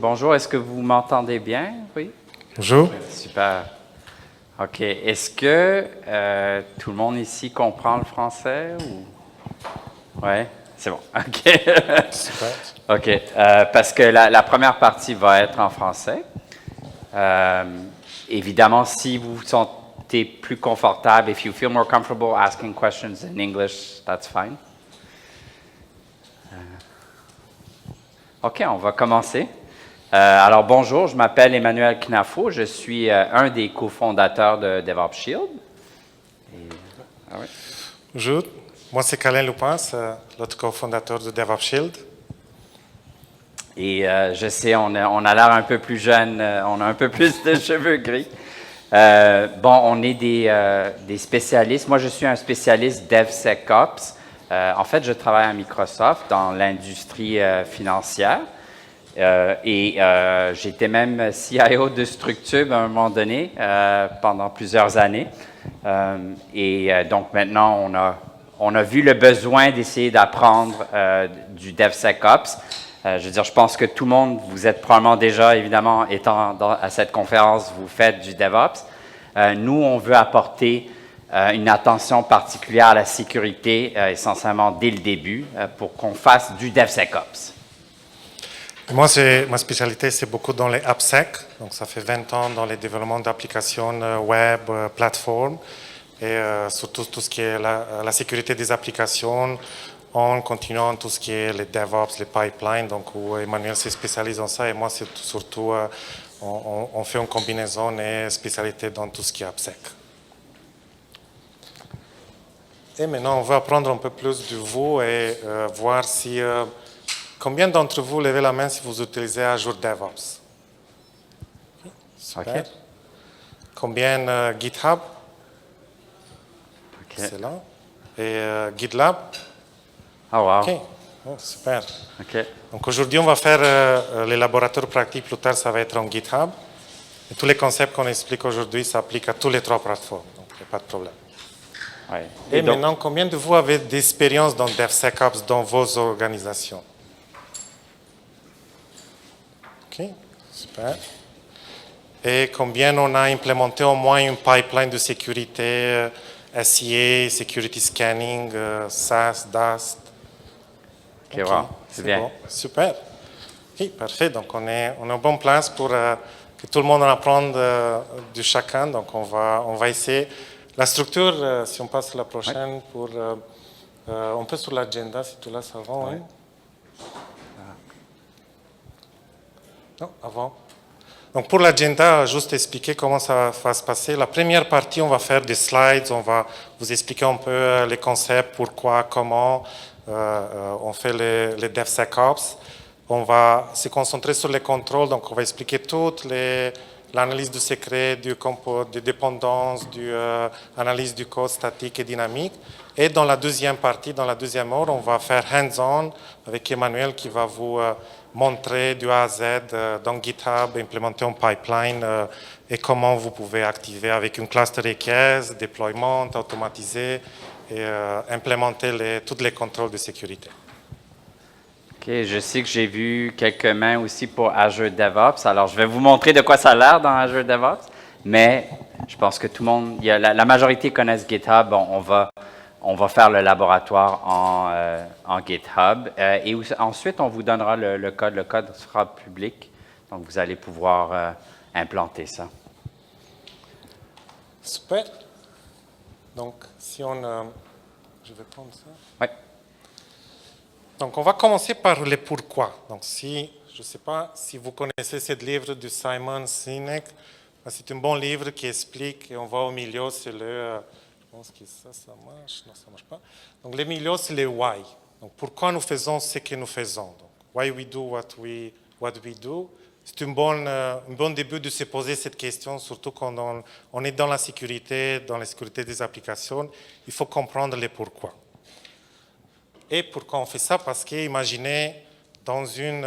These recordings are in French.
Bonjour, est-ce que vous m'entendez bien? Oui? Bonjour. Super. OK. Est-ce que tout le monde ici comprend le français? Oui? C'est bon. OK. Super. OK. Parce que la première partie va être en français. Euh, Évidemment, si vous vous sentez plus confortable, if you feel more comfortable asking questions in English, that's fine. OK, on va commencer. Alors bonjour, je m'appelle Emmanuel Knafo, je suis un des cofondateurs de DevOps Shield. Oui. Bonjour. Moi, c'est Colin Loupin, l'autre cofondateur de DevOps Shield. Et je sais, on a l'air un peu plus jeune, on a un peu plus de cheveux gris. On est des spécialistes. Moi, je suis un spécialiste DevSecOps. En fait, je travaille à Microsoft dans l'industrie financière. J'étais même CIO de Structube à un moment donné, pendant plusieurs années. Donc maintenant, on a vu le besoin d'essayer d'apprendre du DevSecOps. Je veux dire, je pense que tout le monde, vous êtes probablement déjà, évidemment, étant à cette conférence, vous faites du DevOps. Nous, on veut apporter une attention particulière à la sécurité, essentiellement dès le début, pour qu'on fasse du DevSecOps. Moi, ma spécialité, c'est beaucoup dans les AppSec. Donc, ça fait 20 ans dans les développements d'applications web, plateformes, et surtout tout ce qui est la sécurité des applications, en continuant tout ce qui est les DevOps, les pipelines. Donc, où Emmanuel se spécialise dans ça, et moi, c'est surtout, on fait une combinaison et spécialité dans tout ce qui est AppSec. Et maintenant, on va apprendre un peu plus de vous et voir si... combien d'entre vous levez la main si vous utilisez Azure DevOps? Super. OK. Combien GitHub? OK. Excellent. Et GitLab? Oh, wow. OK. Oh, super. OK. Donc aujourd'hui, on va faire les laboratoires pratiques. Plus tard, ça va être en GitHub. Et tous les concepts qu'on explique aujourd'hui s'appliquent à tous les trois plateformes. Donc, il n'y a pas de problème. Ouais. Et donc, maintenant, combien de vous avez d'expérience dans DevSecOps dans vos organisations? OK, super. Et combien on a implémenté au moins une pipeline de sécurité, SIA, Security Scanning, SaaS, DAST? OK, wow, c'est bien. Bon, super. OK, parfait. Donc, on est en bonne place pour que tout le monde en apprenne de chacun. Donc, on va essayer. La structure, si on passe à la prochaine, Ouais. pour, on peut sur l'agenda, si tu laisses avant. Ouais. Oui. Non, avant. Donc pour l'agenda, juste expliquer comment ça va se passer. La première partie, on va faire des slides, on va vous expliquer un peu les concepts, pourquoi, comment on fait les DevSecOps. On va se concentrer sur les contrôles, donc on va expliquer toute l'analyse du secret, de dépendance, l'analyse du code statique et dynamique. Et dans la deuxième partie, dans la deuxième heure, on va faire hands-on avec Emmanuel qui va vous montrer du A à Z dans GitHub, implémenter un pipeline et comment vous pouvez activer avec une cluster request, déploiement automatisé et implémenter tous les contrôles de sécurité. OK, je sais que j'ai vu quelques mains aussi pour Azure DevOps. Alors, je vais vous montrer de quoi ça a l'air dans Azure DevOps, mais je pense que tout le monde, la majorité connaissent GitHub. Bon, on va faire le laboratoire en GitHub. Ensuite, on vous donnera le code. Le code sera public, donc vous allez pouvoir implanter ça. Super. Donc, si on... je vais prendre ça. Oui. Donc, on va commencer par les pourquoi. Donc, je ne sais pas si vous connaissez ce livre de Simon Sinek. C'est un bon livre qui explique, et on va au milieu, c'est le... je pense que ça marche. Non, ça ne marche pas. Donc, le milieu, c'est le why. Donc, pourquoi nous faisons ce que nous faisons. Donc, why we do what we do. C'est un bon début de se poser cette question, surtout quand on est dans la sécurité des applications. Il faut comprendre les pourquoi. Et pourquoi on fait ça? Parce que, imaginez, dans une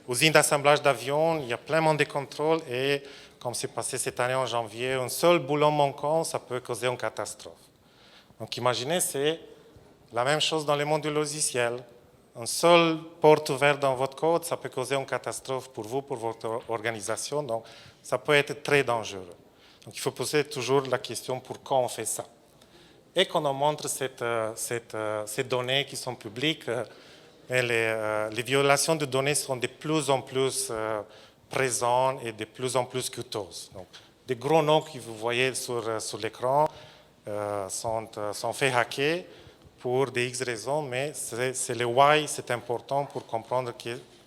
usine d'assemblage d'avions, il y a plein de contrôles et, comme c'est passé cette année en janvier, un seul boulon manquant, ça peut causer une catastrophe. Donc, imaginez, c'est la même chose dans le monde du logiciel. Un seul porte ouvert dans votre code, ça peut causer une catastrophe pour vous, pour votre organisation. Donc, ça peut être très dangereux. Donc, il faut poser toujours la question pourquoi on fait ça. Et quand on montre ces données qui sont publiques, les violations de données sont de plus en plus présentes et de plus en plus coûteuses. Donc, des gros noms que vous voyez sur l'écran sont faits hacker pour des X raisons, mais c'est le why, c'est important pour comprendre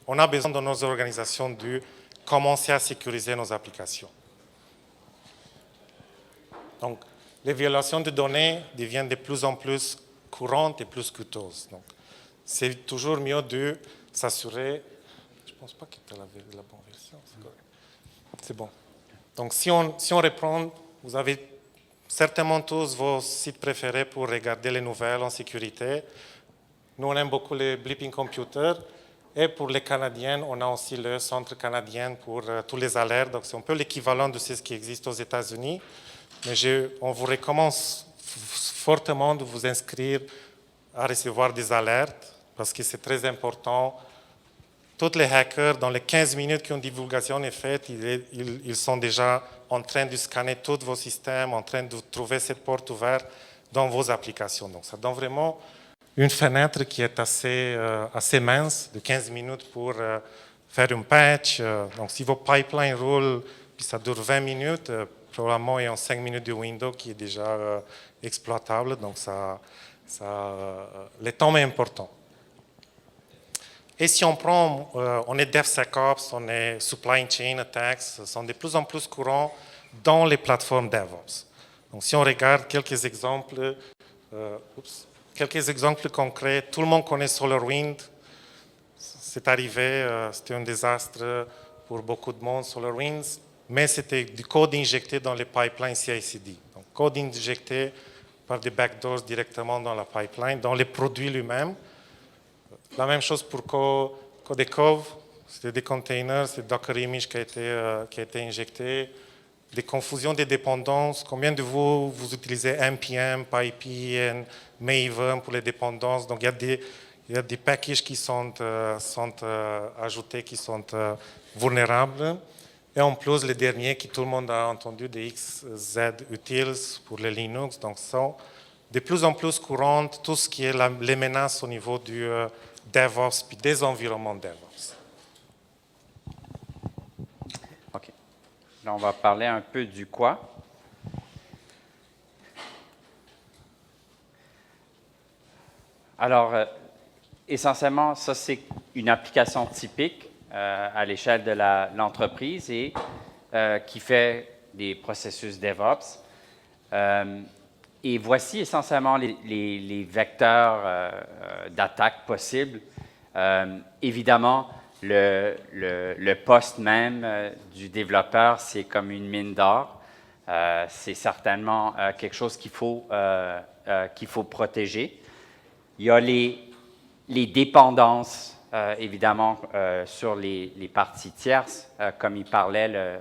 qu'on a besoin dans nos organisations de commencer à sécuriser nos applications. Donc, les violations de données deviennent de plus en plus courantes et plus coûteuses. Donc, c'est toujours mieux de s'assurer. Je ne pense pas que tu as la bonne version. C'est bon. Donc, si on reprend, vous avez certainement tous vos sites préférés pour regarder les nouvelles en sécurité. Nous, on aime beaucoup les Bleeping Computer. Et pour les Canadiens, on a aussi le Centre canadien pour tous les alertes. Donc, c'est un peu l'équivalent de ce qui existe aux États-Unis. Mais on vous recommande fortement de vous inscrire à recevoir des alertes parce que c'est très important. Tous les hackers, dans les 15 minutes qu'une divulgation est faite, ils sont déjà en train de scanner tous vos systèmes, en train de trouver cette porte ouverte dans vos applications. Donc, ça donne vraiment une fenêtre qui est assez mince, de 15 minutes pour faire un patch. Donc, si vos pipelines roulent, puis ça dure 20 minutes, probablement il y a 5 minutes de window qui est déjà exploitable. Donc, le temps est important. Et si on prend, on est DevSecOps, on est Supply Chain Attacks, ce sont de plus en plus courants dans les plateformes DevOps. Donc, si on regarde quelques exemples concrets, tout le monde connaît SolarWinds. C'est arrivé, c'était un désastre pour beaucoup de monde, SolarWinds, mais c'était du code injecté dans les pipelines CI/CD. Donc, code injecté par des backdoors directement dans la pipeline, dans les produits lui-même. La même chose pour Codecov, c'était des containers, c'est Docker Image qui a été injecté. Des confusions des dépendances. Combien de vous utilisez NPM, PyPN, Maven pour les dépendances? Donc, il y a des packages qui sont ajoutés, qui sont vulnérables. Et en plus, les derniers que tout le monde a entendu, des XZUtils pour les Linux, donc sont de plus en plus courantes, tout ce qui est les menaces au niveau du DevOps puis des environnements DevOps. OK. Là, on va parler un peu du quoi. Alors, essentiellement, ça, c'est une application typique à l'échelle de l'entreprise et qui fait des processus DevOps. Et voici essentiellement les vecteurs d'attaque possibles. Évidemment, le poste même du développeur, c'est comme une mine d'or. C'est certainement quelque chose qu'il faut protéger. Il y a les dépendances, évidemment, sur les parties tierces, comme il parlait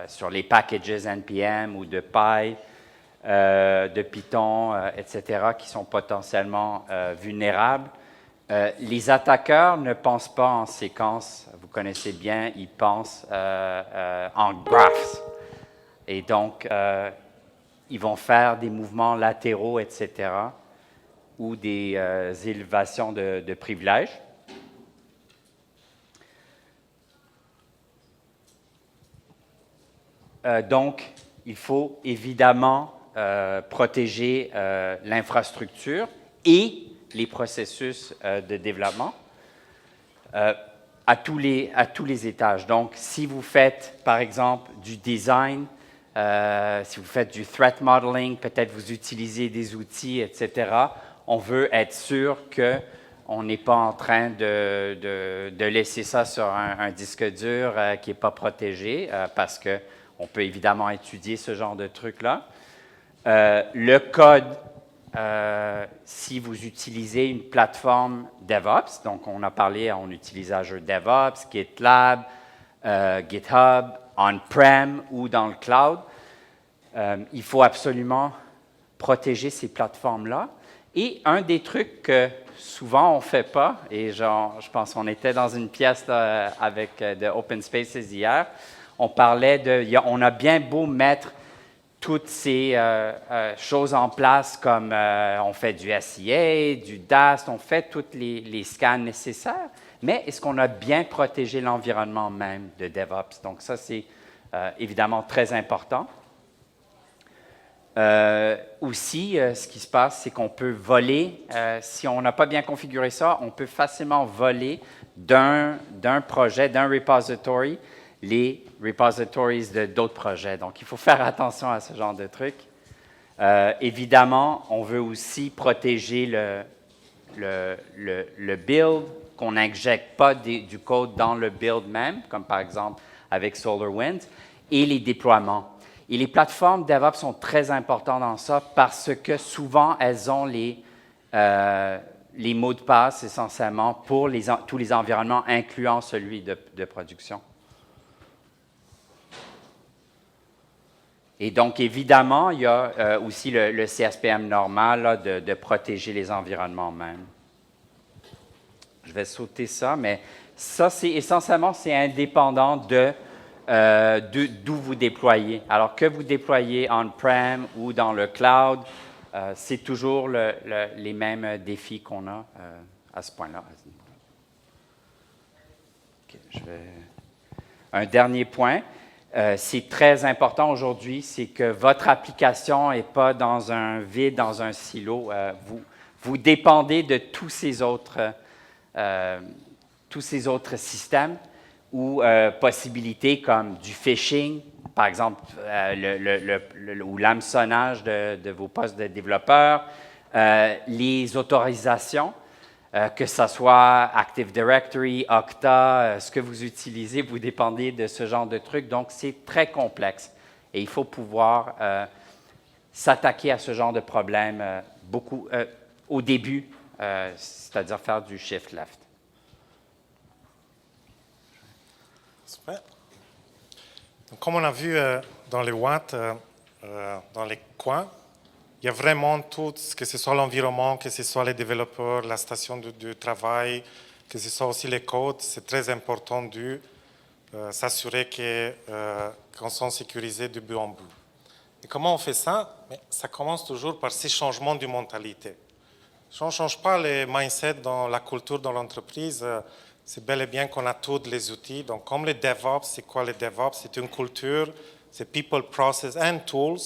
sur les packages NPM ou de Py, de Python, etc., qui sont potentiellement vulnérables. Les attaqueurs ne pensent pas en séquence, vous connaissez bien, ils pensent en graphs. Et donc, ils vont faire des mouvements latéraux, etc., ou des élévations de privilèges. Donc, il faut évidemment protéger l'infrastructure et les processus de développement à tous les étages. Donc, si vous faites, par exemple, du design, si vous faites du threat modeling, peut-être vous utilisez des outils, etc., on veut être sûr qu'on n'est pas en train de laisser ça sur un disque dur qui n'est pas protégé, parce qu'on peut évidemment étudier ce genre de trucs-là. Le code, si vous utilisez une plateforme DevOps, donc on utilise Azure DevOps, GitLab, GitHub, on-prem ou dans le cloud, il faut absolument protéger ces plateformes-là. Et un des trucs que souvent on ne fait pas, et genre, je pense qu'on était dans une pièce là, avec de Open Spaces hier, on parlait on a bien beau mettre toutes ces choses en place comme on fait du SCA, du DAST, on fait tous les scans nécessaires, mais est-ce qu'on a bien protégé l'environnement même de DevOps? Donc ça, c'est évidemment très important. Aussi, ce qui se passe, c'est qu'on peut voler, si on n'a pas bien configuré ça, on peut facilement voler d'un projet, d'un repository, les repositories d'autres projets. Donc, il faut faire attention à ce genre de trucs. Évidemment, on veut aussi protéger le build, qu'on n'injecte pas du code dans le build même, comme par exemple avec SolarWinds, et les déploiements. Et les plateformes DevOps sont très importantes dans ça parce que souvent, elles ont les mots de passe essentiellement pour tous les environnements, incluant celui de production. Et donc, évidemment, il y a aussi le CSPM normal là, de protéger les environnements même. Je vais sauter ça, mais ça, essentiellement, c'est indépendant d'où vous déployez. Alors, que vous déployez on-prem ou dans le cloud, c'est toujours les mêmes défis qu'on a à ce point-là. Okay, un dernier point. C'est très important aujourd'hui, c'est que votre application n'est pas dans un vide, dans un silo. Vous dépendez de tous ces autres systèmes ou possibilités comme du phishing, par exemple, ou l'hameçonnage de vos postes de développeurs, les autorisations, que ce soit Active Directory, Okta, ce que vous utilisez, vous dépendez de ce genre de trucs. Donc, c'est très complexe. Et il faut pouvoir s'attaquer à ce genre de problème beaucoup au début, c'est-à-dire faire du shift left. Super. Donc, comme on a vu dans les watts, dans les coins, il y a vraiment tout, que ce soit l'environnement, que ce soit les développeurs, la station de travail, que ce soit aussi les codes. C'est très important de s'assurer qu'on sont sécurisés de bout en bout. Et comment on fait ça? Mais ça commence toujours par ces changements de mentalité. Si on ne change pas les mindsets dans la culture dans l'entreprise, c'est bel et bien qu'on a tous les outils. Donc, comme les DevOps, c'est quoi les DevOps? C'est une culture, c'est People, Process and Tools.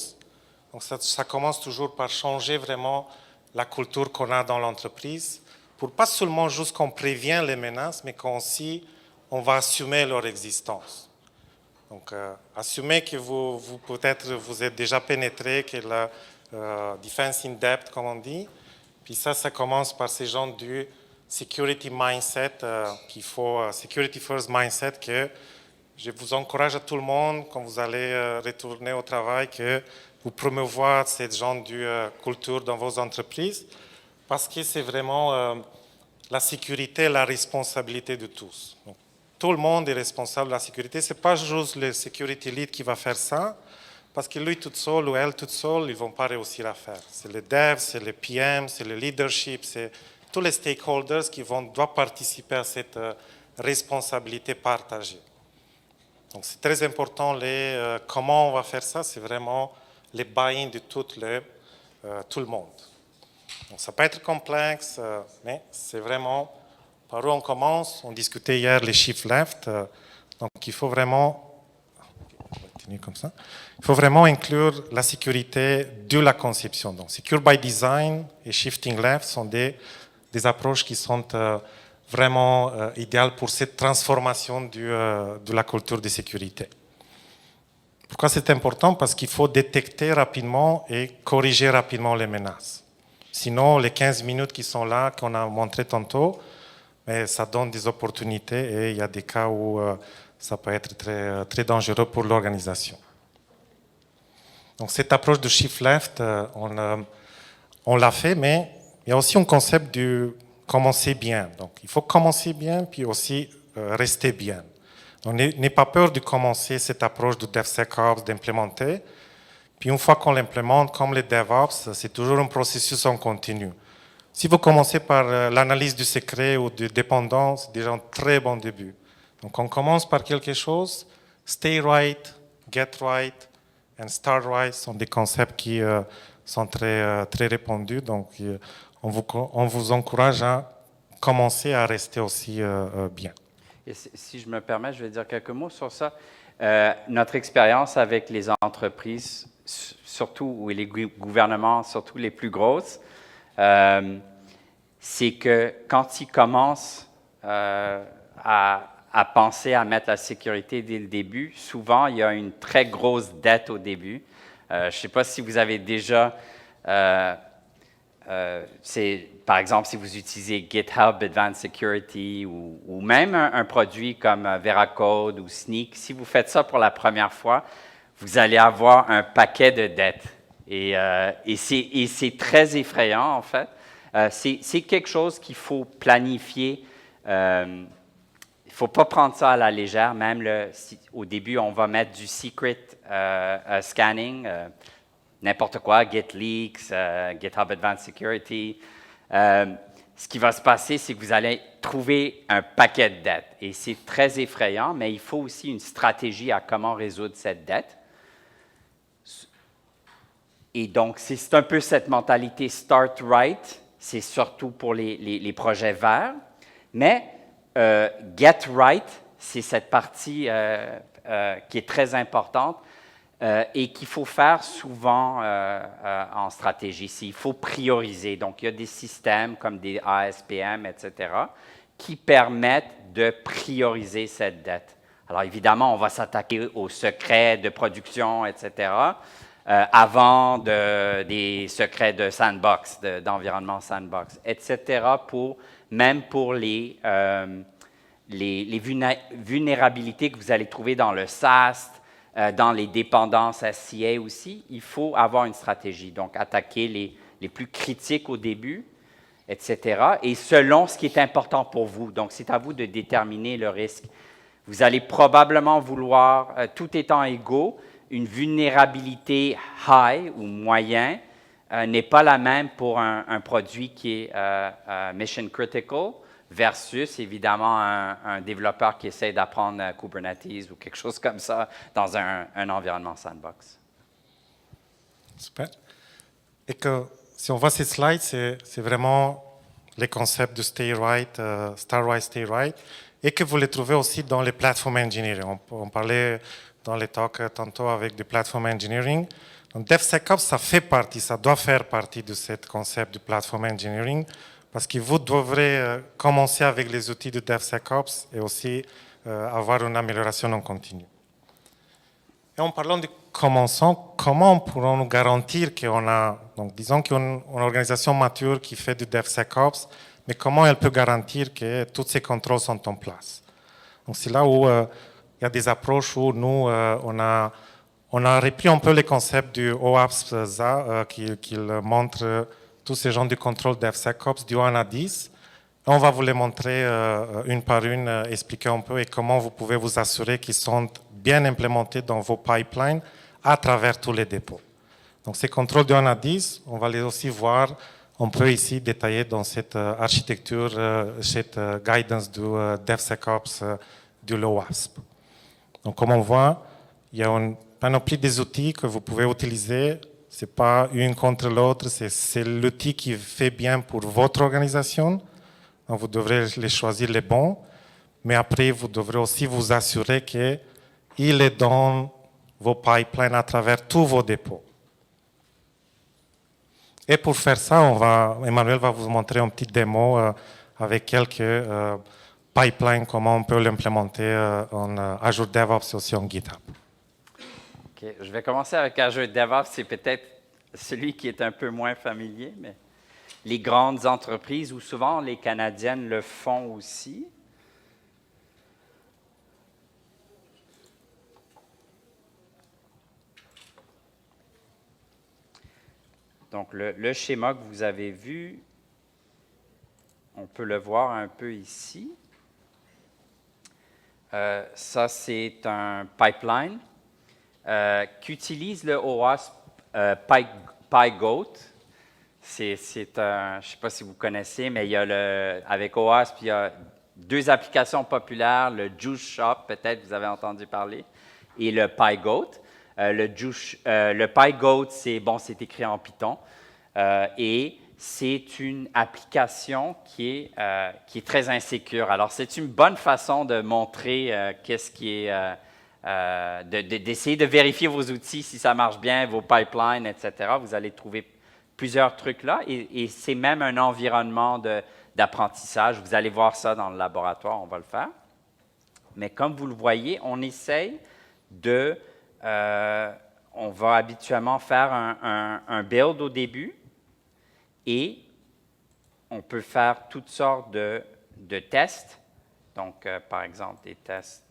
Donc, ça commence toujours par changer vraiment la culture qu'on a dans l'entreprise pour pas seulement juste qu'on prévient les menaces, mais qu'aussi on va assumer leur existence. Donc, assumer que peut-être vous êtes déjà pénétré, que la defense in depth, comme on dit. Puis ça commence par ces gens du security mindset qu'il faut, security first mindset, que je vous encourage à tout le monde, quand vous allez retourner au travail, que vous promouvoir cette genre de culture dans vos entreprises, parce que c'est vraiment la sécurité, la responsabilité de tous. Donc, tout le monde est responsable de la sécurité. Ce n'est pas juste le security lead qui va faire ça, parce que lui tout seul ou elle toute seule, ils ne vont pas réussir à faire. C'est le dev, c'est le PM, c'est le leadership, c'est tous les stakeholders qui doivent participer à cette responsabilité partagée. Donc, c'est très important. Comment on va faire ça, c'est vraiment les buy-in de tout le monde. Donc, ça peut être complexe, mais c'est vraiment par où on commence. On discutait hier les shift left. Donc, il faut vraiment comme ça. Il faut vraiment inclure la sécurité de la conception. Donc, Secure by Design et Shifting Left sont des approches qui sont vraiment idéales pour cette transformation de la culture de sécurité. Pourquoi c'est important? Parce qu'il faut détecter rapidement et corriger rapidement les menaces. Sinon, les 15 minutes qui sont là, qu'on a montré tantôt, mais ça donne des opportunités et il y a des cas où ça peut être très, très dangereux pour l'organisation. Donc cette approche de shift left, on l'a fait, mais il y a aussi un concept de commencer bien. Donc il faut commencer bien, puis aussi rester bien. Donc n'ayez pas peur de commencer cette approche de DevSecOps, d'implémenter. Puis une fois qu'on l'implémente, comme les DevOps, c'est toujours un processus en continu. Si vous commencez par l'analyse du secret ou de dépendance, c'est déjà un très bon début. Donc on commence par quelque chose, stay right, get right, and start right sont des concepts qui sont très répandus. Donc on vous encourage à commencer à rester aussi bien. Et si je me permets, je vais dire quelques mots sur ça. Notre expérience avec les entreprises, surtout, ou les gouvernements, surtout les plus grosses, c'est que quand ils commencent à penser à mettre la sécurité dès le début, souvent, il y a une très grosse dette au début. Je ne sais pas si vous avez déjà... par exemple, si vous utilisez GitHub Advanced Security ou même un produit comme Veracode ou Snyk, si vous faites ça pour la première fois, vous allez avoir un paquet de dettes. Et c'est très effrayant, en fait. C'est quelque chose qu'il faut planifier. Il ne faut pas prendre ça à la légère. Même au début, on va mettre du secret scanning, n'importe quoi, GitLeaks, GitHub Advanced Security. Ce qui va se passer, c'est que vous allez trouver un paquet de dettes. Et c'est très effrayant, mais il faut aussi une stratégie à comment résoudre cette dette. Et donc, c'est un peu cette mentalité start right. C'est surtout pour les projets verts. Mais get right, c'est cette partie qui est très importante et qu'il faut faire souvent en stratégie. Il faut prioriser. Donc, il y a des systèmes comme des ASPM, etc., qui permettent de prioriser cette dette. Alors, évidemment, on va s'attaquer aux secrets de production, etc., avant des secrets de sandbox, d'environnement sandbox, etc., même pour les vulnérabilités que vous allez trouver dans le SAST, dans les dépendances SCA aussi, il faut avoir une stratégie. Donc, attaquer les plus critiques au début, etc., et selon ce qui est important pour vous. Donc, c'est à vous de déterminer le risque. Vous allez probablement vouloir, tout étant égaux, une vulnérabilité high ou moyen n'est pas la même pour un produit qui est mission critical versus, évidemment, un développeur qui essaie d'apprendre Kubernetes ou quelque chose comme ça dans un environnement sandbox. Super. Et que si on voit ces slides, c'est vraiment les concepts de stay right, start right, stay right, et que vous les trouvez aussi dans les platform engineering. On parlait dans les talks tantôt avec du platform engineering. Donc DevSecOps, ça fait partie, ça doit faire partie de ce concept du platform engineering, parce que vous devrez commencer avec les outils de DevSecOps et aussi avoir une amélioration en continu. Et en parlant de commençant, comment pourrons-nous garantir qu'on a, donc disons qu'on a une organisation mature qui fait du DevSecOps, mais comment elle peut garantir que tous ces contrôles sont en place? Donc c'est là où il y a des approches où nous, on a repris un peu les concepts du OASP-ZA qui montre tous ces gens du contrôle DevSecOps du 1 à 10. On va vous les montrer une par une, expliquer un peu et comment vous pouvez vous assurer qu'ils sont bien implémentés dans vos pipelines à travers tous les dépôts. Donc ces contrôles de 1 à 10, on va les aussi voir, on peut ici détailler dans cette architecture, cette guidance du DevSecOps du LOASP. Donc comme on voit, il y a une panoplie des outils que vous pouvez utiliser. Ce n'est pas une contre l'autre, c'est l'outil qui fait bien pour votre organisation. Donc vous devrez les choisir les bons, mais après vous devrez aussi vous assurer qu'il est dans vos pipelines à travers tous vos dépôts. Et pour faire ça, Emmanuel va vous montrer un petit démo avec quelques pipelines, comment on peut l'implémenter en Azure DevOps et aussi en GitHub. Okay. Je vais commencer avec Azure DevOps. C'est peut-être celui qui est un peu moins familier, mais les grandes entreprises, ou souvent les Canadiennes le font aussi. Donc, le schéma que vous avez vu, on peut le voir un peu ici. Ça, c'est un pipeline qui utilise le OWASP PyGoat. je ne sais pas si vous connaissez, mais il y a avec OWASP, il y a deux applications populaires, le Juice Shop, peut-être vous avez entendu parler, et le PyGoat. Le PyGoat, c'est écrit en Python, et c'est une application qui est très insécure. Alors, c'est une bonne façon de montrer qu'est-ce qui est, d'essayer de vérifier vos outils, si ça marche bien, vos pipelines, etc. Vous allez trouver plusieurs trucs là, et c'est même un environnement d'apprentissage. Vous allez voir ça dans le laboratoire, on va le faire. Mais comme vous le voyez, on essaye on va habituellement faire un build au début, et on peut faire toutes sortes de tests. Donc, par exemple, des tests,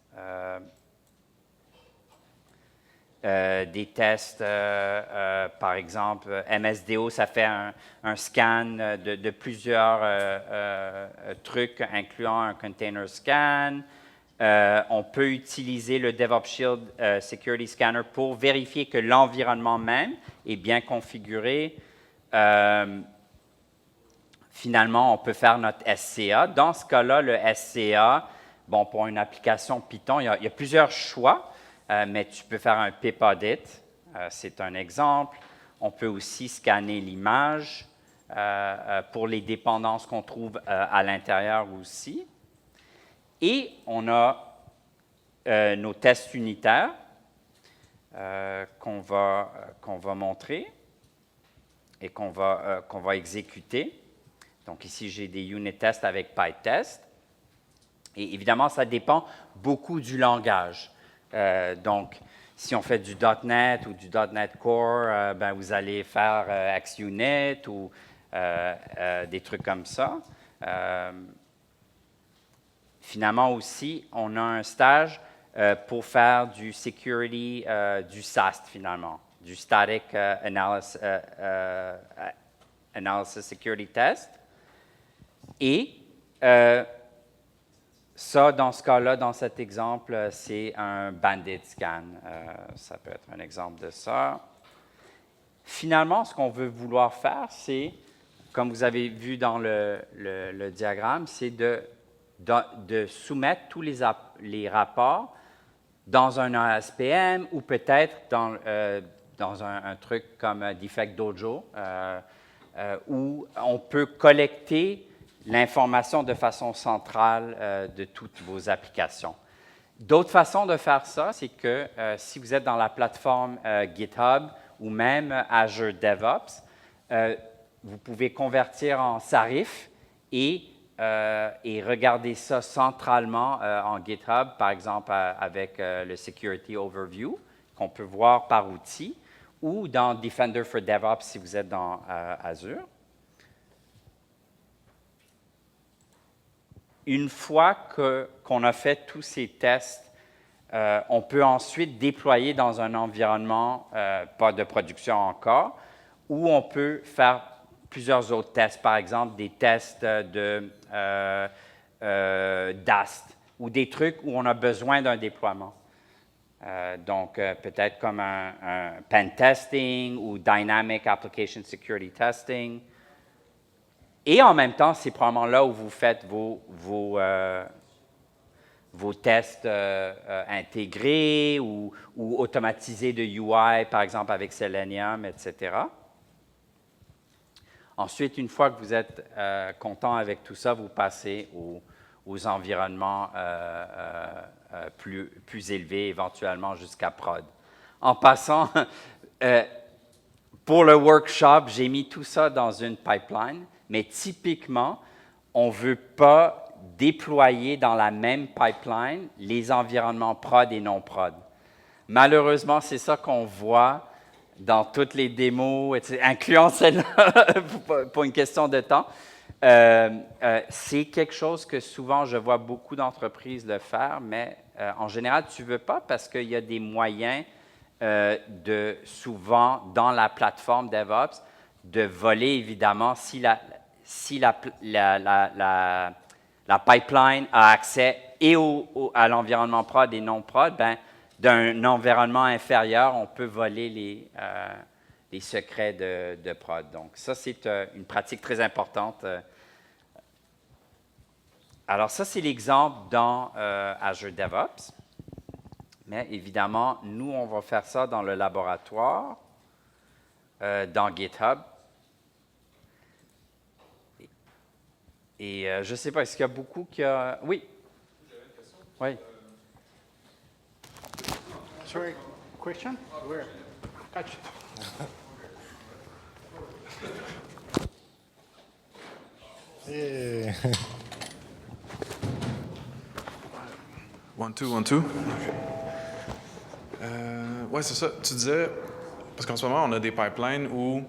par exemple, MSDO, ça fait un scan de plusieurs trucs, incluant un container scan. On peut utiliser le DevOps Shield Security Scanner pour vérifier que l'environnement même est bien configuré. Finalement, on peut faire notre SCA. Dans ce cas-là, le SCA, bon, pour une application Python, il y a plusieurs choix, mais tu peux faire un pip audit, c'est un exemple. On peut aussi scanner l'image pour les dépendances qu'on trouve à l'intérieur aussi. Et on a nos tests unitaires qu'on va montrer et qu'on va exécuter. Donc ici, j'ai des unit tests avec PyTest. Et évidemment, ça dépend beaucoup du langage. Donc, si on fait du .NET ou du .NET Core, ben, vous allez faire XUnit ou des trucs comme ça. Finalement aussi, on a un stage pour faire du security, du SAST finalement, du Static Analysis Security Test. Et ça, dans ce cas-là, dans cet exemple, c'est un bandit scan. Ça peut être un exemple de ça. Finalement, ce qu'on veut vouloir faire, c'est, comme vous avez vu dans le diagramme, c'est de soumettre tous les rapports dans un ASPM ou peut-être dans un truc comme Defect Dojo, où on peut collecter l'information de façon centrale de toutes vos applications. D'autres façons de faire ça, c'est que si vous êtes dans la plateforme GitHub ou même Azure DevOps, vous pouvez convertir en Sarif et regarder ça centralement en GitHub, par exemple avec le Security Overview, qu'on peut voir par outil, ou dans Defender for DevOps si vous êtes dans Azure. Une fois qu'on a fait tous ces tests, on peut ensuite déployer dans un environnement, pas de production encore, où on peut faire plusieurs autres tests, par exemple des tests DAST ou des trucs où on a besoin d'un déploiement. Donc, peut-être comme un pen testing ou Dynamic Application Security Testing. Et en même temps, c'est probablement là où vous faites vos tests intégrés ou automatisés de UI, par exemple avec Selenium, etc. Ensuite, une fois que vous êtes content avec tout ça, vous passez aux environnements plus élevés, éventuellement jusqu'à prod. En passant, pour le workshop, j'ai mis tout ça dans une pipeline, mais typiquement, on ne veut pas déployer dans la même pipeline les environnements prod et non prod. Malheureusement, c'est ça qu'on voit dans toutes les démos, incluant celle-là pour une question de temps. C'est quelque chose que souvent je vois beaucoup d'entreprises le faire, mais en général, tu ne veux pas parce qu'il y a des moyens souvent dans la plateforme DevOps de voler, évidemment, si la pipeline a accès et à l'environnement prod et non prod, ben, d'un environnement inférieur, on peut voler les secrets de prod. Donc, ça, c'est une pratique très importante. Alors, ça, c'est l'exemple dans Azure DevOps. Mais évidemment, nous, on va faire ça dans le laboratoire, dans GitHub. Et je ne sais pas, est-ce qu'il y a beaucoup qui a... Oui. J'avais une question. Oui. Sorry, question? Where? Touch it. Et- One, two, one, two. Ouais, c'est ça. Tu disais, parce qu'en ce moment, on a des pipelines où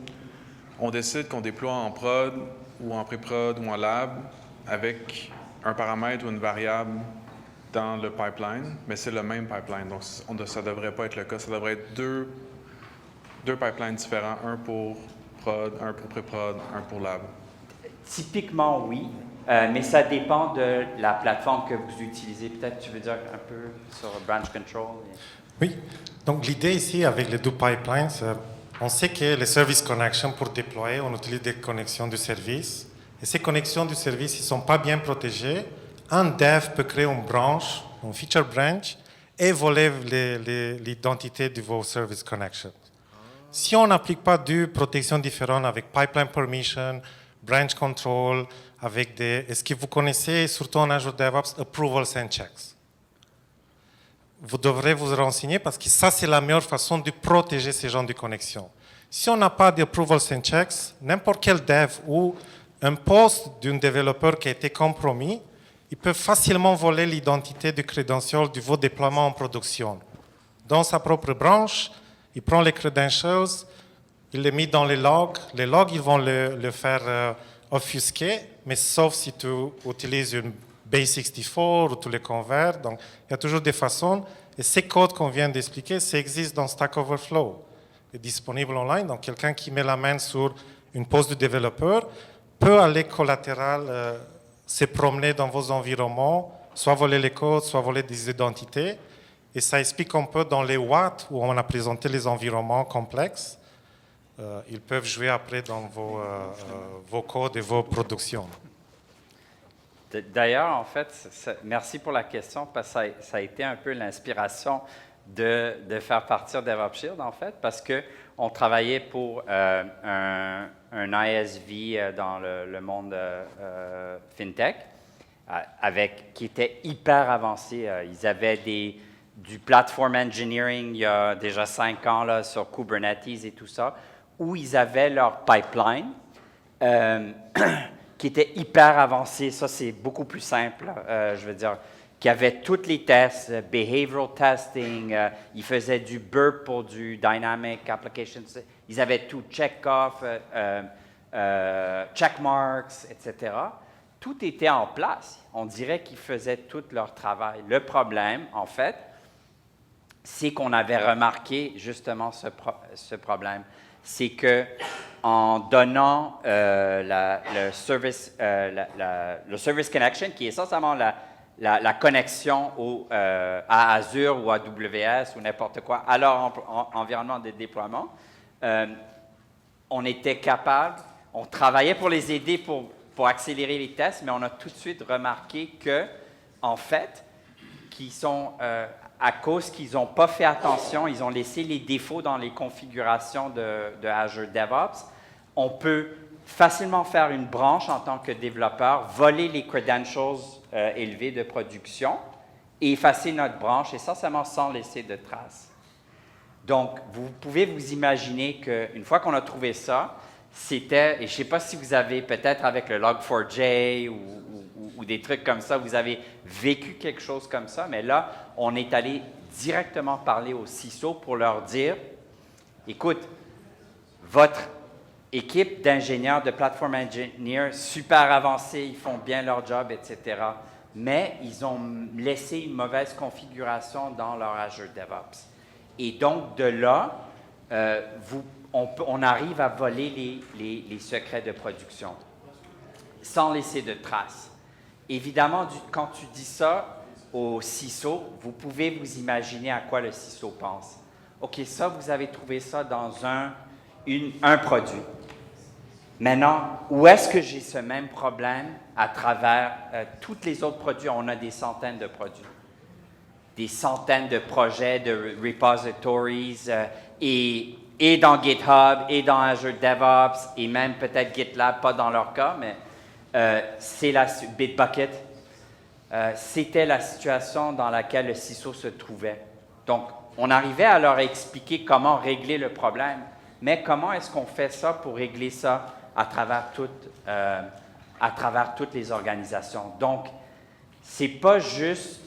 on décide qu'on déploie en prod ou en pré-prod ou en lab avec un paramètre ou une variable dans le pipeline, mais c'est le même pipeline. Donc, ça ne devrait pas être le cas. Ça devrait être deux pipelines différents, un pour prod, un pour pré-prod, un pour lab. Typiquement, oui, mais ça dépend de la plateforme que vous utilisez. Peut-être tu veux dire un peu sur Branch Control. Oui, donc l'idée ici avec les deux pipelines, on sait que les service connections pour déployer, on utilise des connexions du service. Et ces connexions du service, ils ne sont pas bien protégées. Un dev peut créer une branche, une feature branch, et voler l'identité de vos service connections. Si on n'applique pas deux protections différentes avec pipeline permission, branch control, avec est-ce que vous connaissez, surtout en Azure DevOps, approvals and checks? Vous devrez vous renseigner parce que ça, c'est la meilleure façon de protéger ces genres de connexions. Si on n'a pas d'approvals and checks, n'importe quel dev ou un poste d'un développeur qui a été compromis, il peut facilement voler l'identité du credential de vos déploiements en production. Dans sa propre branche, il prend les credentials, il les met dans les logs. Les logs, ils vont le faire offusquer, mais sauf si tu utilises une Base64 ou tu les converts. Donc, il y a toujours des façons. Et ces codes qu'on vient d'expliquer, ça existe dans Stack Overflow. C'est disponible online. Donc, quelqu'un qui met la main sur une poste de développeur peut aller collatéral, se promener dans vos environnements, soit voler les codes, soit voler des identités. Et ça explique un peu dans les watts où on a présenté les environnements complexes. Ils peuvent jouer après dans vos codes et vos productions. D'ailleurs, en fait, merci pour la question, parce que ça a été un peu l'inspiration de faire partir DevOps Shield, en fait, parce qu'on travaillait pour un ISV dans le monde FinTech, qui était hyper avancé. Ils avaient du platform engineering il y a déjà 5 ans là, sur Kubernetes et tout ça, où ils avaient leur pipeline qui était hyper avancé. Ça, c'est beaucoup plus simple, je veux dire, qui avait tous les tests, behavioral testing, ils faisaient du burp pour du dynamic application, ils avaient tout, check-off, checkmarks, etc. Tout était en place. On dirait qu'ils faisaient tout leur travail. Le problème, en fait, c'est qu'on avait remarqué justement ce problème. C'est que en donnant le service connection, qui est essentiellement la connexion à Azure ou à AWS ou n'importe quoi, à leur environnement de déploiement, on était capable, on travaillait pour les aider pour accélérer les tests, mais on a tout de suite remarqué que, en fait, à cause qu'ils n'ont pas fait attention, ils ont laissé les défauts dans les configurations de Azure DevOps, on peut facilement faire une branche en tant que développeur, voler les credentials élevés de production et effacer notre branche, essentiellement sans laisser de traces. Donc, vous pouvez vous imaginer qu'une fois qu'on a trouvé ça, c'était, et je ne sais pas si vous avez peut-être avec le Log4j ou des trucs comme ça, vous avez vécu quelque chose comme ça, mais là, on est allé directement parler au CISO pour leur dire, écoute, votre équipe d'ingénieurs, de platform engineers, super avancés, ils font bien leur job, etc. Mais ils ont laissé une mauvaise configuration dans leur Azure DevOps. Et donc, de là, on arrive à voler les secrets de production sans laisser de traces. Évidemment, quand tu dis ça au CISO, vous pouvez vous imaginer à quoi le CISO pense. OK, ça, vous avez trouvé ça dans un produit. Maintenant, où est-ce que j'ai ce même problème à travers tous les autres produits? On a des centaines de produits, des centaines de projets, de repositories, et dans GitHub, et dans Azure DevOps, et même peut-être GitLab, pas dans leur cas, mais c'est la Bitbucket. C'était la situation dans laquelle le CISO se trouvait. Donc, on arrivait à leur expliquer comment régler le problème, mais comment est-ce qu'on fait ça pour régler ça à travers toutes les organisations? Donc, c'est pas juste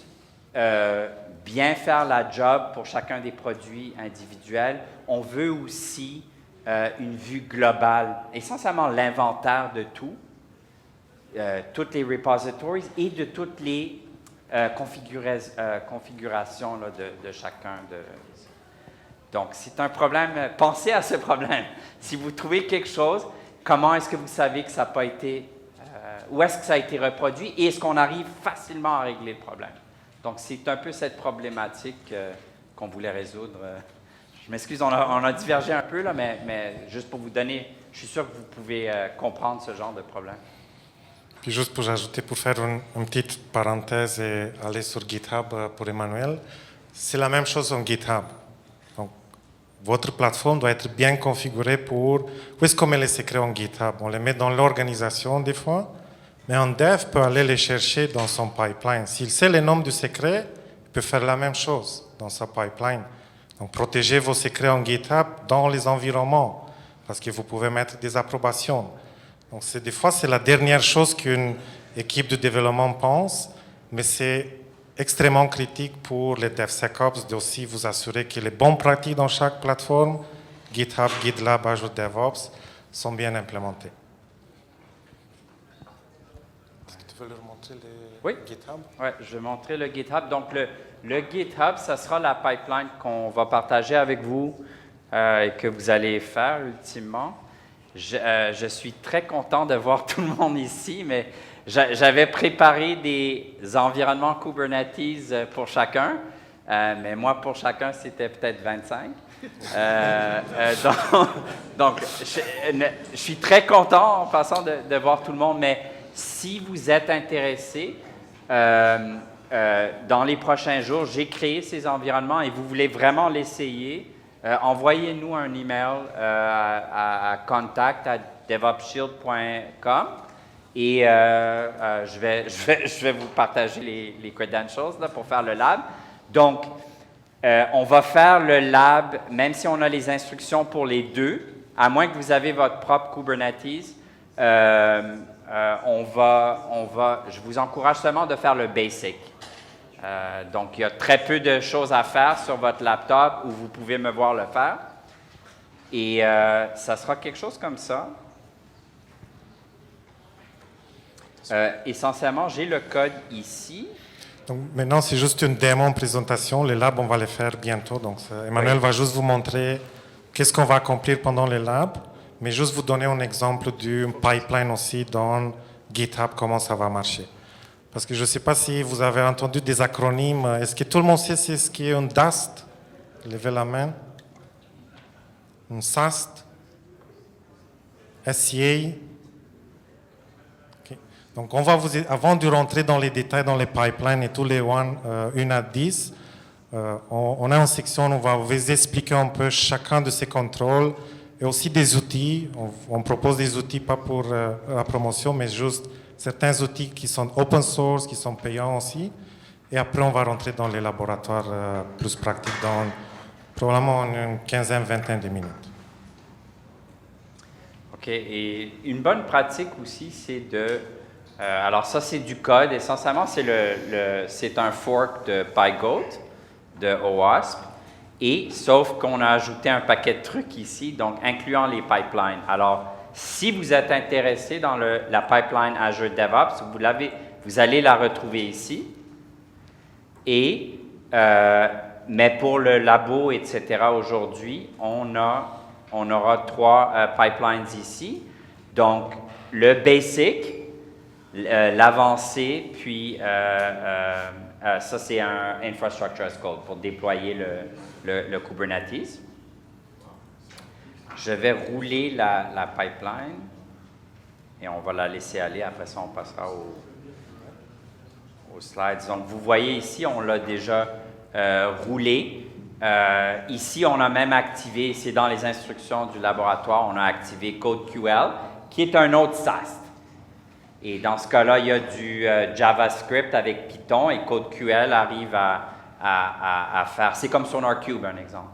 bien faire la job pour chacun des produits individuels. On veut aussi une vue globale, essentiellement l'inventaire de tout, toutes les repositories et de toutes les configurations là, de chacun. Donc, c'est un problème. Pensez à ce problème. Si vous trouvez quelque chose, comment est-ce que vous savez que ça n'a pas été... où est-ce que ça a été reproduit et est-ce qu'on arrive facilement à régler le problème? Donc, c'est un peu cette problématique qu'on voulait résoudre. Je m'excuse, on a divergé un peu, là, mais juste pour vous donner... Je suis sûr que vous pouvez comprendre ce genre de problème. Puis juste pour ajouter, pour faire une petite parenthèse et aller sur GitHub pour Emmanuel, c'est la même chose en GitHub. Donc, votre plateforme doit être bien configurée pour... Où est-ce qu'on met les secrets en GitHub? On les met dans l'organisation des fois, mais un dev peut aller les chercher dans son pipeline. S'il sait les noms du secret, il peut faire la même chose dans sa pipeline. Donc, protégez vos secrets en GitHub dans les environnements, parce que vous pouvez mettre des approbations. Donc, des fois, c'est la dernière chose qu'une équipe de développement pense, mais c'est extrêmement critique pour les DevSecOps d'aussi vous assurer que les bonnes pratiques dans chaque plateforme, GitHub, GitLab, Azure DevOps, sont bien implémentées. Est-ce que tu veux leur montrer le GitHub? Oui, je vais montrer le GitHub. Donc, le GitHub, ça sera la pipeline qu'on va partager avec vous et que vous allez faire ultimement. Je suis très content de voir tout le monde ici, mais j'avais préparé des environnements Kubernetes pour chacun, mais moi, pour chacun, c'était peut-être 25. Donc, je suis très content en passant de voir tout le monde, mais si vous êtes intéressé, dans les prochains jours, j'ai créé ces environnements et vous voulez vraiment l'essayer, envoyez-nous un email à contact@devopsshield.com et je vais vous partager les credentials là, pour faire le lab. Donc, on va faire le lab, même si on a les instructions pour les deux, à moins que vous avez votre propre Kubernetes, je vous encourage seulement de faire le basic. Donc, il y a très peu de choses à faire sur votre laptop où vous pouvez me voir le faire. Et ça sera quelque chose comme ça. Essentiellement, j'ai le code ici. Donc, maintenant, c'est juste une démo présentation. Les labs, on va les faire bientôt. Donc, Emmanuel va juste vous montrer qu'est-ce qu'on va accomplir pendant les labs, mais juste vous donner un exemple du pipeline aussi dans GitHub, comment ça va marcher. Parce que je ne sais pas si vous avez entendu des acronymes. Est-ce que tout le monde sait ce qu'est un DAST? Levez la main. Un SAST? SCA? Okay. Donc, on va avant de rentrer dans les détails, dans les pipelines et tous les 1 à 10, on a une section où on va vous expliquer un peu chacun de ces contrôles et aussi des outils. On propose des outils, pas pour la promotion, mais juste certains outils qui sont open source, qui sont payants aussi. Et après, on va rentrer dans les laboratoires plus pratiques dans probablement une quinzaine, vingtaine de minutes. OK. Et une bonne pratique aussi, c'est de... alors ça, c'est du code. Essentiellement, c'est un fork de PyGoat, de OWASP. Et sauf qu'on a ajouté un paquet de trucs ici, donc incluant les pipelines. Alors, si vous êtes intéressé dans la pipeline Azure DevOps, vous allez la retrouver ici. Et, mais pour le labo, etc., aujourd'hui, on aura 3 pipelines ici. Donc, le basic, l'avancé, puis ça, c'est un infrastructure as code pour déployer le Kubernetes. Je vais rouler la pipeline et on va la laisser aller. Après ça, on passera aux slides. Donc, vous voyez ici, on l'a déjà roulé. Ici, on a même activé, c'est dans les instructions du laboratoire, on a activé CodeQL, qui est un autre SAST. Et dans ce cas-là, il y a du JavaScript avec Python et CodeQL arrive à faire. C'est comme SonarQube, un exemple.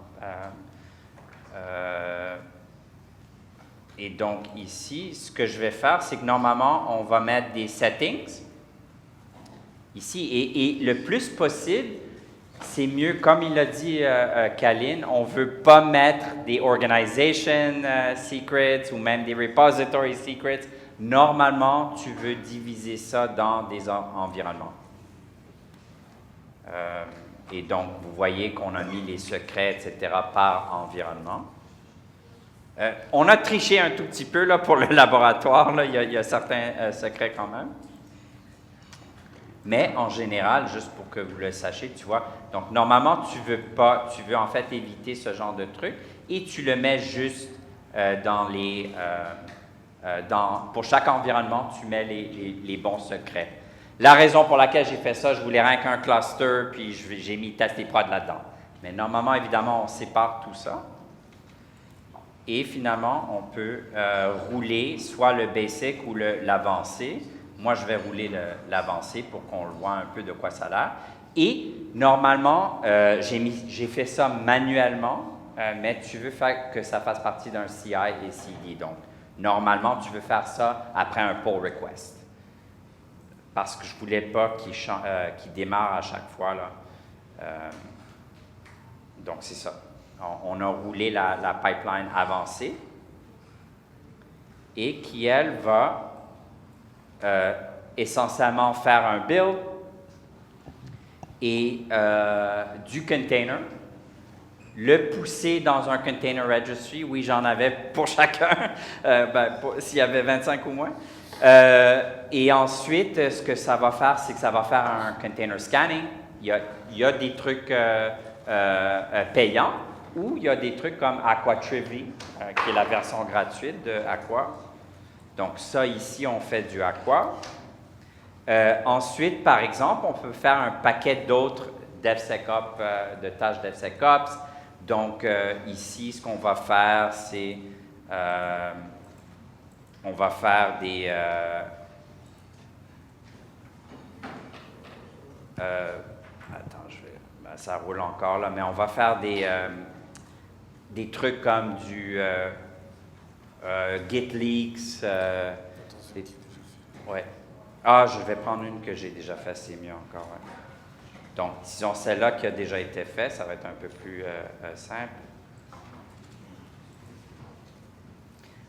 Et donc ici, ce que je vais faire, c'est que normalement, on va mettre des settings ici. Et le plus possible, c'est mieux, comme il a dit Kalin, on ne veut pas mettre des organization secrets ou même des repository secrets. Normalement, tu veux diviser ça dans des environnements. Et donc, vous voyez qu'on a mis les secrets, etc., par environnement. On a triché un tout petit peu là, pour le laboratoire. Là. Il y a certains secrets quand même. Mais en général, juste pour que vous le sachiez, tu vois, donc normalement, tu veux en fait éviter ce genre de truc et tu le mets juste dans les... pour chaque environnement, tu mets les bons secrets. La raison pour laquelle j'ai fait ça, je voulais rien qu'un cluster, puis j'ai mis test et prod là-dedans. Mais normalement, évidemment, on sépare tout ça. Et finalement, on peut rouler soit le basic ou l'avancé. Moi, je vais rouler l'avancé pour qu'on voit un peu de quoi ça a l'air. Et normalement, j'ai fait ça manuellement, mais tu veux faire que ça fasse partie d'un CI et CD. Donc, normalement, tu veux faire ça après un pull request. Parce que je ne voulais pas qu'il démarre à chaque fois. Là. Donc, c'est ça. On a roulé la pipeline avancée et qui, elle, va essentiellement faire un build et du container, le pousser dans un container registry. Oui, j'en avais pour chacun, s'il y avait 25 ou moins. Et ensuite, ce que ça va faire, c'est que ça va faire un container scanning. Il y a des trucs payants ou il y a des trucs comme Aquatrivy, qui est la version gratuite de Aqua. Donc ça, ici, on fait du Aqua. Ensuite, par exemple, on peut faire un paquet d'autres DevSecOps, de tâches DevSecOps. Donc ici, ce qu'on va faire, c'est... on va faire des... attends, ça roule encore là, mais on va faire des trucs comme du Git leaks. Ouais. Ah, je vais prendre une que j'ai déjà faite, c'est mieux encore. Ouais. Donc, disons celle-là qui a déjà été faite, ça va être un peu plus simple.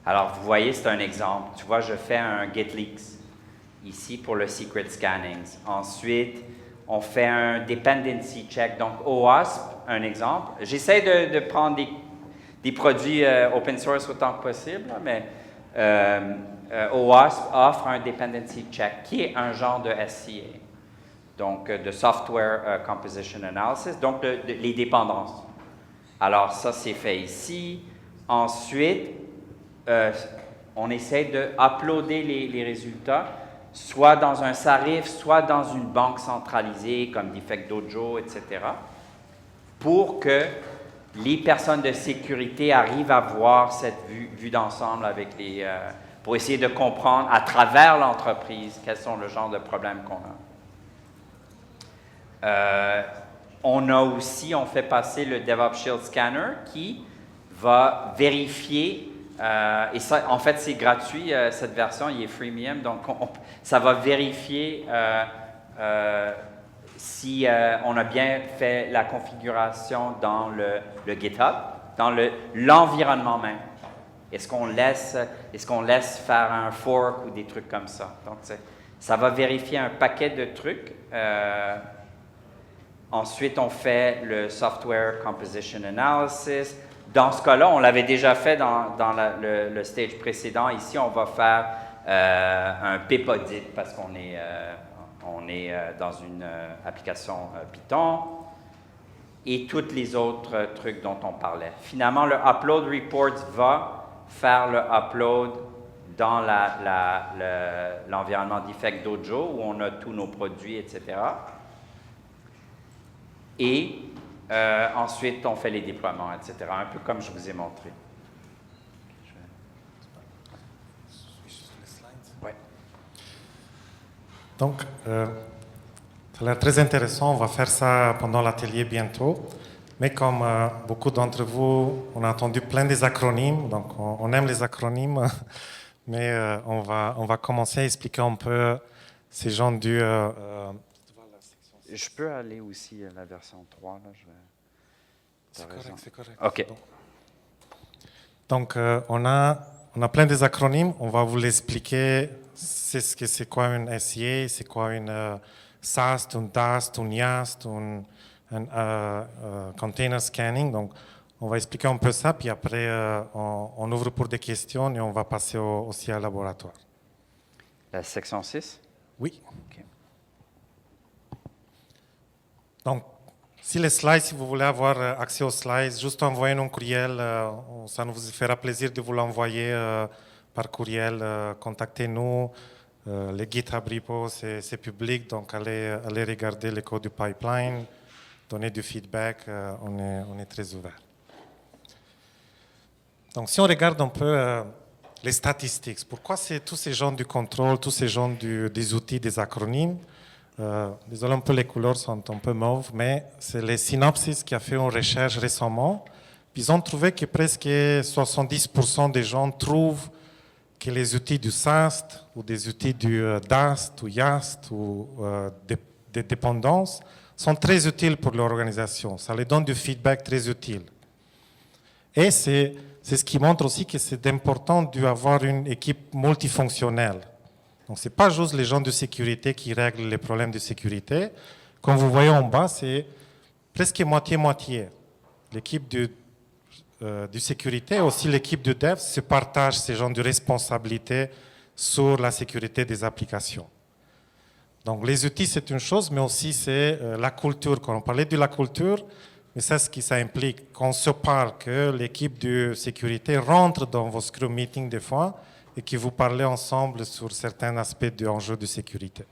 Alors, vous voyez, c'est un exemple. Tu vois, je fais un Git leaks ici pour le secret scanning. Ensuite, on fait un dependency check. Donc, OWASP, un exemple. J'essaie de prendre des produits open source autant que possible, là, mais OWASP offre un dependency check qui est un genre de SCA, donc de Software Composition Analysis, donc les dépendances. Alors, ça, c'est fait ici. Ensuite, on essaie de uploader les résultats, soit dans un SARIF, soit dans une banque centralisée comme Defectdojo, etc., pour que les personnes de sécurité arrivent à voir cette vue d'ensemble avec pour essayer de comprendre à travers l'entreprise quels sont le genre de problèmes qu'on a. On fait passer le DevOps Shield Scanner qui va vérifier, et ça, en fait, c'est gratuit, cette version, il est freemium, donc ça va vérifier si on a bien fait la configuration dans le GitHub, dans l'environnement même. Est-ce qu'on laisse faire un fork ou des trucs comme ça? Donc, ça va vérifier un paquet de trucs. Ensuite, on fait le Software Composition Analysis. Dans ce cas-là, on l'avait déjà fait dans le stage précédent. Ici, on va faire un pip audit parce qu'on est dans une application Python. et tous les autres trucs dont on parlait. Finalement, le Upload Reports va faire le upload dans l'environnement Defect Dojo où on a tous nos produits, etc. Et ensuite, on fait les déploiements, etc. Un peu comme je vous ai montré. Ouais. Donc, ça a l'air très intéressant. On va faire ça pendant l'atelier bientôt. Mais comme beaucoup d'entre vous, on a entendu plein des acronymes. Donc, on aime les acronymes. Mais on va commencer à expliquer un peu ces gens du... Je peux aller aussi à la version 3. Là, c'est correct. OK. Bon. Donc, on a plein des acronymes. On va vous l'expliquer. C'est quoi une SIA, c'est quoi une SAST, une DAST, une YAST, un container scanning. Donc, on va expliquer un peu ça, puis après, on ouvre pour des questions et on va passer aussi au laboratoire. La section 6? Oui. OK. Donc, si les slides, si vous voulez avoir accès aux slides, juste envoyez un courriel. Ça nous fera plaisir de vous l'envoyer par courriel. Contactez-nous. Les GitHub repos, c'est public, donc allez regarder les codes du pipeline, donner du feedback. On est très ouvert. Donc, si on regarde un peu les statistiques, pourquoi c'est tous ces gens du contrôle, tous ces gens des outils, des acronymes? Désolé, un peu les couleurs sont un peu mauves, mais c'est les Synopsys qui a fait une recherche récemment. Ils ont trouvé que presque 70% des gens trouvent que les outils du SAST ou des outils du DAST ou YAST ou des dépendances sont très utiles pour l'organisation. Ça les donne du feedback très utile. Et c'est ce qui montre aussi que c'est important d'avoir une équipe multifonctionnelle. Donc, ce n'est pas juste les gens de sécurité qui règlent les problèmes de sécurité. Comme vous voyez en bas, c'est presque moitié-moitié. L'équipe de sécurité et aussi l'équipe de dev se partagent ces genres de responsabilités sur la sécurité des applications. Donc, les outils, c'est une chose, mais aussi c'est la culture. Quand on parlait de la culture, mais c'est ce que ça implique. Qu'on se parle, que l'équipe de sécurité rentre dans vos Scrum meetings des fois, et que vous parlez ensemble sur certains aspects de enjeux de sécurité.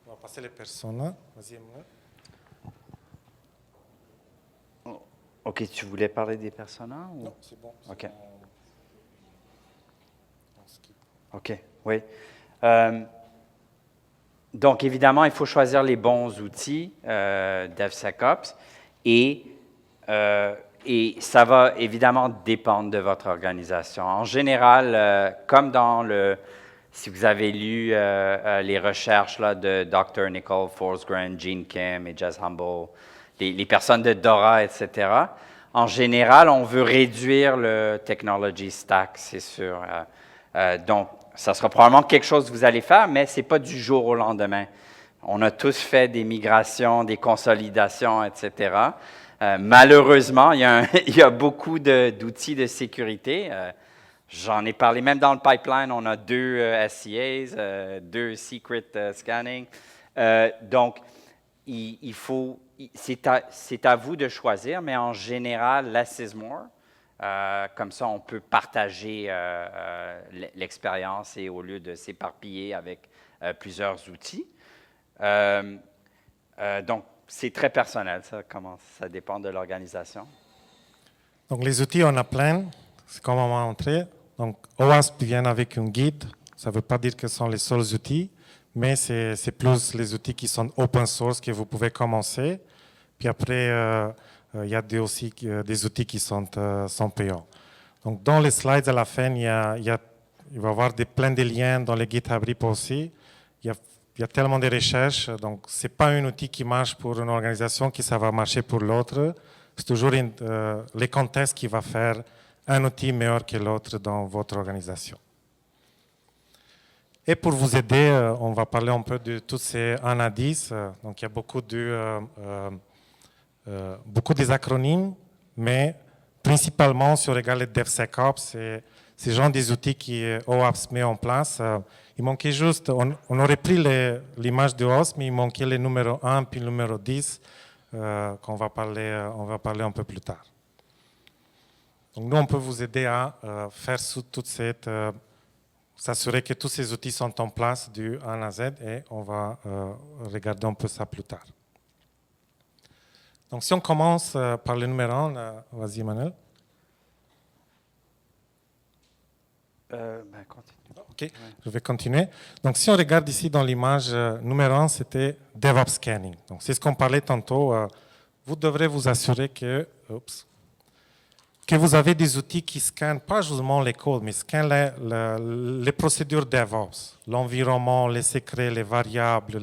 On va passer les personas. Vas-y, Emmanuel. OK, tu voulais parler des personas? Ou? Non, c'est bon. OK. Bon. OK, oui. Donc, évidemment, il faut choisir les bons outils DevSecOps et ça va évidemment dépendre de votre organisation. En général, comme si vous avez lu les recherches là, de Dr. Nicole Forsgren, Gene Kim et Jez Humble, les personnes de Dora, etc., en général, on veut réduire le technology stack, c'est sûr. Donc, ça sera probablement quelque chose que vous allez faire, mais ce n'est pas du jour au lendemain. On a tous fait des migrations, des consolidations, etc. Malheureusement, il y a beaucoup d'outils de sécurité. J'en ai parlé même dans le pipeline. On a 2 SCAs, 2 secret scanning. Donc, c'est à vous de choisir, mais en général, less is more. Comme ça, on peut partager l'expérience et au lieu de s'éparpiller avec plusieurs outils. Donc, c'est très personnel, ça dépend de l'organisation. Donc, les outils, on a plein, c'est comme on m'a montré. Donc, OWASP vient avec un guide. Ça ne veut pas dire que ce sont les seuls outils, mais c'est plus les outils qui sont open source que vous pouvez commencer. Puis après, il y a aussi des outils qui sont payants. Donc, dans les slides à la fin, il va y avoir plein de liens dans les GitHub repo aussi. Il y a tellement de recherches. Donc, ce n'est pas un outil qui marche pour une organisation que ça va marcher pour l'autre. C'est toujours les contextes qui va faire un outil meilleur que l'autre dans votre organisation. Et pour vous aider, on va parler un peu de tous ces ANA10. Donc, il y a beaucoup des acronymes, mais principalement, si on regarde les DevSecOps, ces gens des outils qui OWASP met en place. Il manquait juste, on aurait pris l'image de OWASP, mais il manquait le numéro 1 puis le numéro 10 qu'on va parler, on va parler un peu plus tard. Donc nous, on peut vous aider à faire toute cette... s'assurer que tous ces outils sont en place du A à Z et on va regarder un peu ça plus tard. Donc si on commence par le numéro 1, vas-y Emmanuel. Continue. Ok, je vais continuer. Donc si on regarde ici dans l'image numéro 1, c'était DevOps Scanning. Donc c'est ce qu'on parlait tantôt. Vous devrez vous assurer que vous avez des outils qui scannent pas justement les codes, mais scannent les procédures DevOps, l'environnement, les secrets, les variables,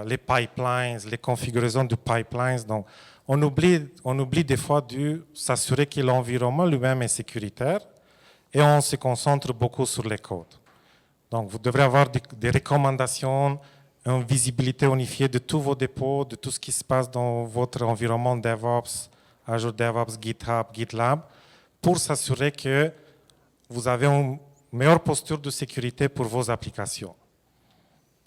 les pipelines, les configurations de pipelines. Donc, on oublie des fois de s'assurer que l'environnement lui-même est sécuritaire et on se concentre beaucoup sur les codes. Donc, vous devrez avoir des recommandations, une visibilité unifiée de tous vos dépôts, de tout ce qui se passe dans votre environnement DevOps, Azure DevOps, GitHub, GitLab, pour s'assurer que vous avez une meilleure posture de sécurité pour vos applications.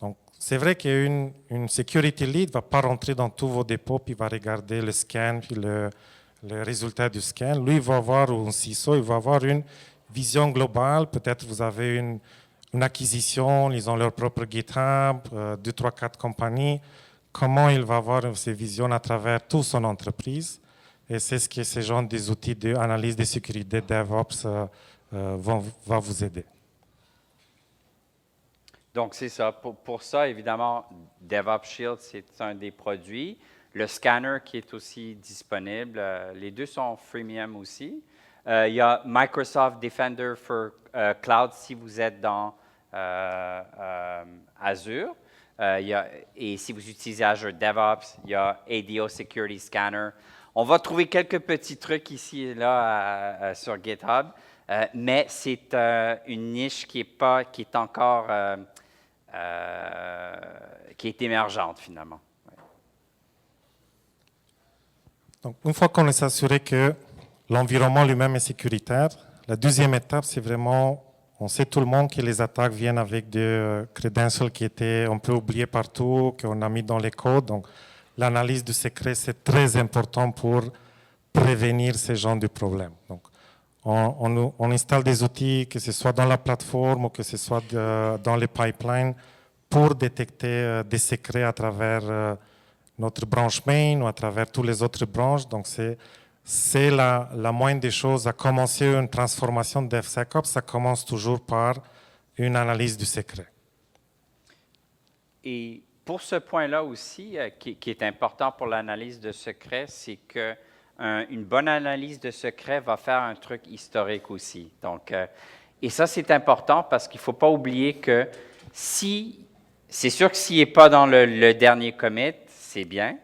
Donc, c'est vrai qu'une security lead ne va pas rentrer dans tous vos dépôts, puis va regarder le scan, puis le résultat du scan. Lui, il va avoir, ou un CISO, il va avoir une vision globale. Peut-être vous avez une acquisition, ils ont leur propre GitHub, 2, 3, 4 compagnies. Comment il va avoir ces visions à travers toute son entreprise? Et c'est ce que ces gens des outils d'analyse de sécurité DevOps vont vous aider. Donc, c'est ça. Pour ça, évidemment, DevOps Shield, c'est un des produits. Le scanner qui est aussi disponible, les deux sont freemium aussi. Il y a Microsoft Defender for Cloud si vous êtes dans Azure. Et si vous utilisez Azure DevOps, il y a ADO Security Scanner. On va trouver quelques petits trucs ici et là sur GitHub, mais c'est une niche qui est encore qui est émergente finalement. Ouais. Donc, une fois qu'on est assuré que l'environnement lui-même est sécuritaire, la deuxième étape, c'est vraiment, on sait tout le monde que les attaques viennent avec des credentials qui étaient un peu oubliés partout, qu'on a mis dans les codes. Donc, l'analyse du secret, c'est très important pour prévenir ces genres de problèmes. Donc, on installe des outils, que ce soit dans la plateforme ou que ce soit dans les pipelines, pour détecter des secrets à travers notre branche main ou à travers toutes les autres branches. Donc, c'est la moindre des choses. À commencer une transformation de DevSecOps, ça commence toujours par une analyse du secret. Et pour ce point-là aussi, qui est important pour l'analyse de secret, c'est que une bonne analyse de secret va faire un truc historique aussi. Donc, et ça, c'est important parce qu'il ne faut pas oublier que c'est sûr que s'il n'est pas dans le dernier commit, c'est bien,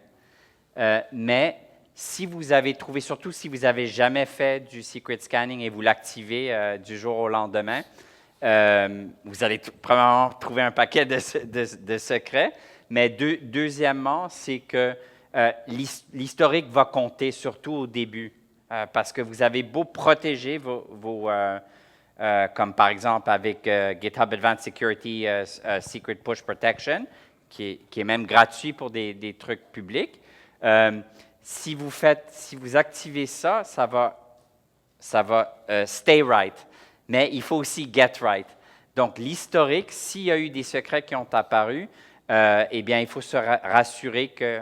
mais si vous avez trouvé, surtout si vous n'avez jamais fait du secret scanning et vous l'activez du jour au lendemain, vous allez probablement trouver un paquet de secrets. Mais deuxièmement, c'est que l'historique va compter surtout au début, parce que vous avez beau protéger comme par exemple avec GitHub Advanced Security Secret Push Protection, qui est même gratuit pour des trucs publics. Si vous activez ça, ça va stay right, mais il faut aussi get right. Donc l'historique, s'il y a eu des secrets qui ont apparu, eh bien, il faut se rassurer que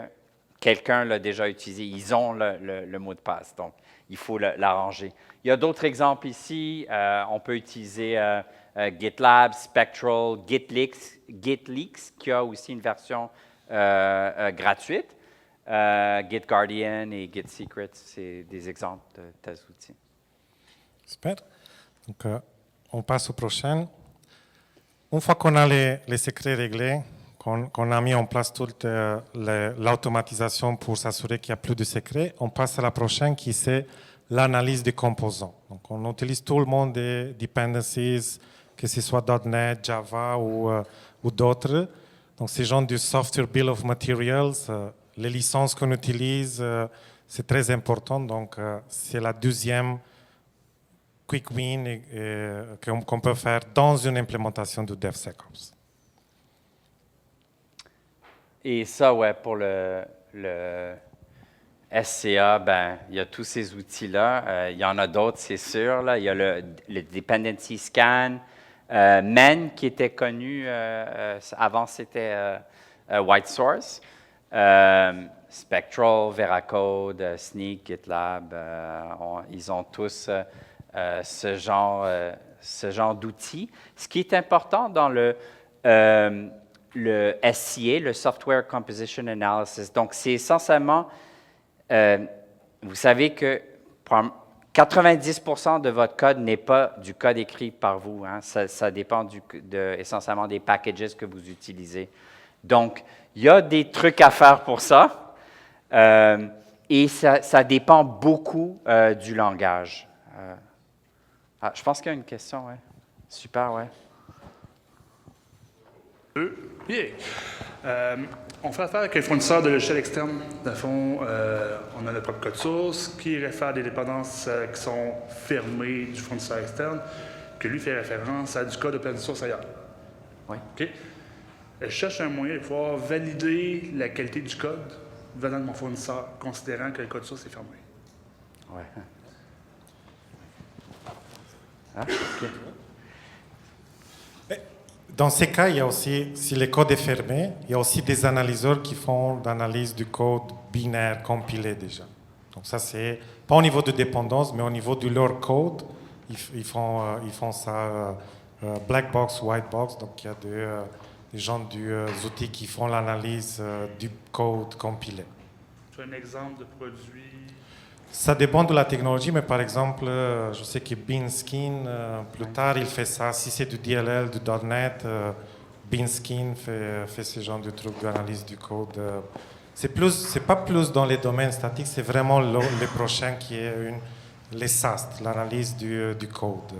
quelqu'un l'a déjà utilisé. Ils ont le mot de passe, donc il faut l'arranger. Il y a d'autres exemples ici. On peut utiliser GitLab, Spectral, GitLeaks, qui a aussi une version gratuite. GitGuardian et GitSecret, c'est des exemples de tels outils. Super. Donc, on passe au prochain. Une fois qu'on a les secrets réglés, qu'on a mis en place toute l'automatisation pour s'assurer qu'il n'y a plus de secrets, on passe à la prochaine qui c'est l'analyse des composants. Donc, on utilise tout le monde des dependencies, que ce soit .NET, Java ou d'autres. Donc, ces gens du Software Bill of Materials, les licences qu'on utilise, c'est très important. Donc, c'est la deuxième quick win qu'on peut faire dans une implémentation du DevSecOps. Et ça, ouais, pour le SCA, ben, il y a tous ces outils-là. Il y en a d'autres, c'est sûr. Là. Il y a le Dependency Scan, MEN, qui était connu, avant c'était White Source. Spectral, Veracode, Snyk, GitLab, ils ont tous ce genre d'outils. Ce qui est important dans le SCA, le Software Composition Analysis, donc c'est essentiellement, vous savez que 90% de votre code n'est pas du code écrit par vous. Hein. Ça dépend essentiellement des packages que vous utilisez. Donc, il y a des trucs à faire pour ça. Et ça dépend beaucoup du langage. Je pense qu'il y a une question, ouais. Super, ouais. On fait affaire avec un fournisseur de logiciels externes. Dans le fond, on a notre propre code source qui réfère des dépendances qui sont fermées du fournisseur externe, que lui fait référence à du code open source ailleurs. Oui. OK? Je cherche un moyen de pouvoir valider la qualité du code venant de mon fournisseur, considérant que le code source est fermé. Ouais. OK. Dans ces cas, il y a aussi, si le code est fermé, il y a aussi des analyseurs qui font l'analyse du code binaire compilé déjà. Donc ça, c'est pas au niveau de dépendance, mais au niveau de leur code, ils font ça black box, white box. Donc il y a des gens des outils qui font l'analyse du code compilé. Tu as un exemple de produit? Ça dépend de la technologie, mais par exemple, je sais que Beanskin, plus tard, il fait ça. Si c'est du DLL, du .NET, Beanskin fait ce genre de trucs d'analyse du code. C'est pas plus dans les domaines statiques, c'est vraiment le prochain qui est les SAST, l'analyse du code.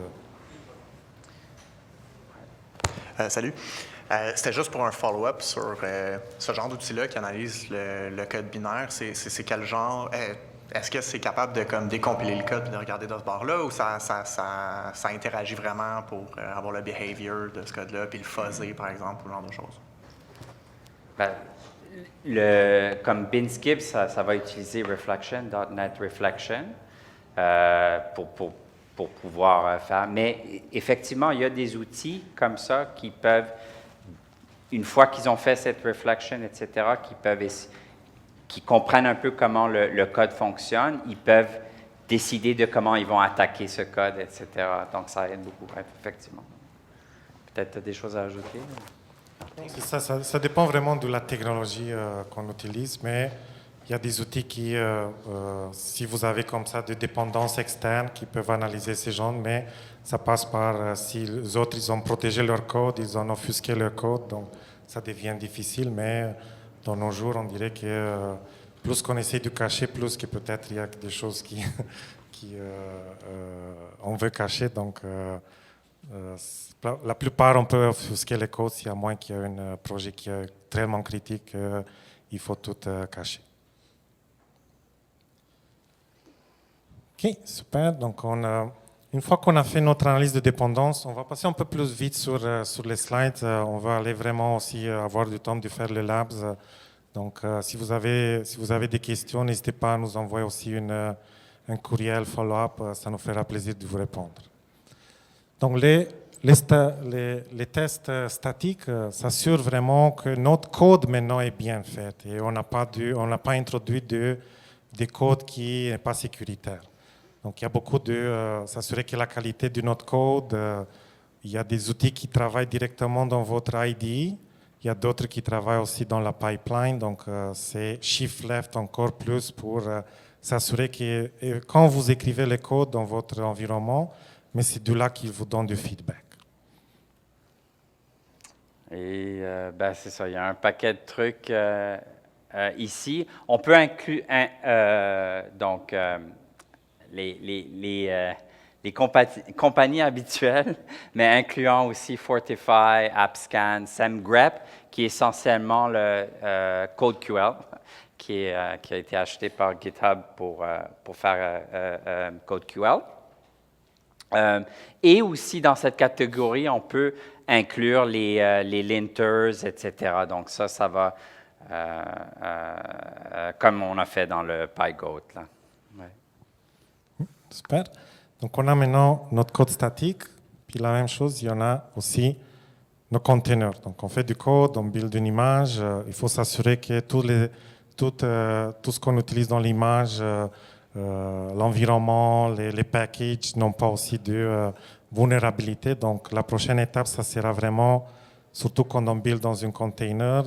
Salut. C'était juste pour un follow-up sur ce genre d'outil-là qui analyse le code binaire. C'est quel genre? Est-ce que c'est capable de comme, décompiler le code et de regarder de ce bord-là ou ça interagit vraiment pour avoir le behavior de ce code-là puis le fuzzer, par exemple, ou ce genre de choses? Ben, comme Binskip, ça va utiliser Reflection, .NET Reflection, pour pouvoir faire. Mais effectivement, il y a des outils comme ça qui peuvent, une fois qu'ils ont fait cette reflection, etc., qui comprennent un peu comment le code fonctionne, ils peuvent décider de comment ils vont attaquer ce code, etc. Donc, ça aide beaucoup, effectivement. Peut-être tu as des choses à ajouter? Ça dépend vraiment de la technologie qu'on utilise, mais il y a des outils qui, si vous avez comme ça des dépendances externes qui peuvent analyser ces gens, mais ça passe par, si les autres, ils ont protégé leur code, ils ont offusqué leur code, donc ça devient difficile, mais dans nos jours, on dirait que plus qu'on essaie de cacher, plus que peut-être il y a des choses on veut cacher. Donc, la plupart, on peut offusquer les codes, s'il y a moins qu'il y a un projet qui est tellement critique, il faut tout cacher. OK, super. Donc, une fois qu'on a fait notre analyse de dépendance, on va passer un peu plus vite sur les slides. On va aller vraiment aussi avoir du temps de faire les labs. Donc, si vous avez des questions, n'hésitez pas à nous envoyer aussi un courriel follow-up. Ça nous fera plaisir de vous répondre. Donc, les tests statiques s'assurent vraiment que notre code maintenant est bien fait et on n'a pas introduit des codes qui n'est pas sécuritaires. Donc, il y a beaucoup de s'assurer que la qualité de notre code, il y a des outils qui travaillent directement dans votre IDE, il y a d'autres qui travaillent aussi dans la pipeline, donc c'est shift left encore plus pour s'assurer que quand vous écrivez les codes dans votre environnement, mais c'est de là qu'il vous donne du feedback. Et c'est ça, il y a un paquet de trucs ici. On peut inclure les compagnies habituelles, mais incluant aussi Fortify, AppScan, SemGrep, qui est essentiellement le CodeQL, qui a été acheté par GitHub pour faire CodeQL. Et aussi, dans cette catégorie, on peut inclure les linters, etc. Donc ça va comme on a fait dans le PyGoat, là. Ouais. Super. Donc, on a maintenant notre code statique. Puis la même chose, il y en a aussi nos containers. Donc, on fait du code, on build une image. Il faut s'assurer que tout ce qu'on utilise dans l'image, l'environnement, les packages n'ont pas aussi de vulnérabilité. Donc, la prochaine étape, ça sera vraiment, surtout quand on build dans un container,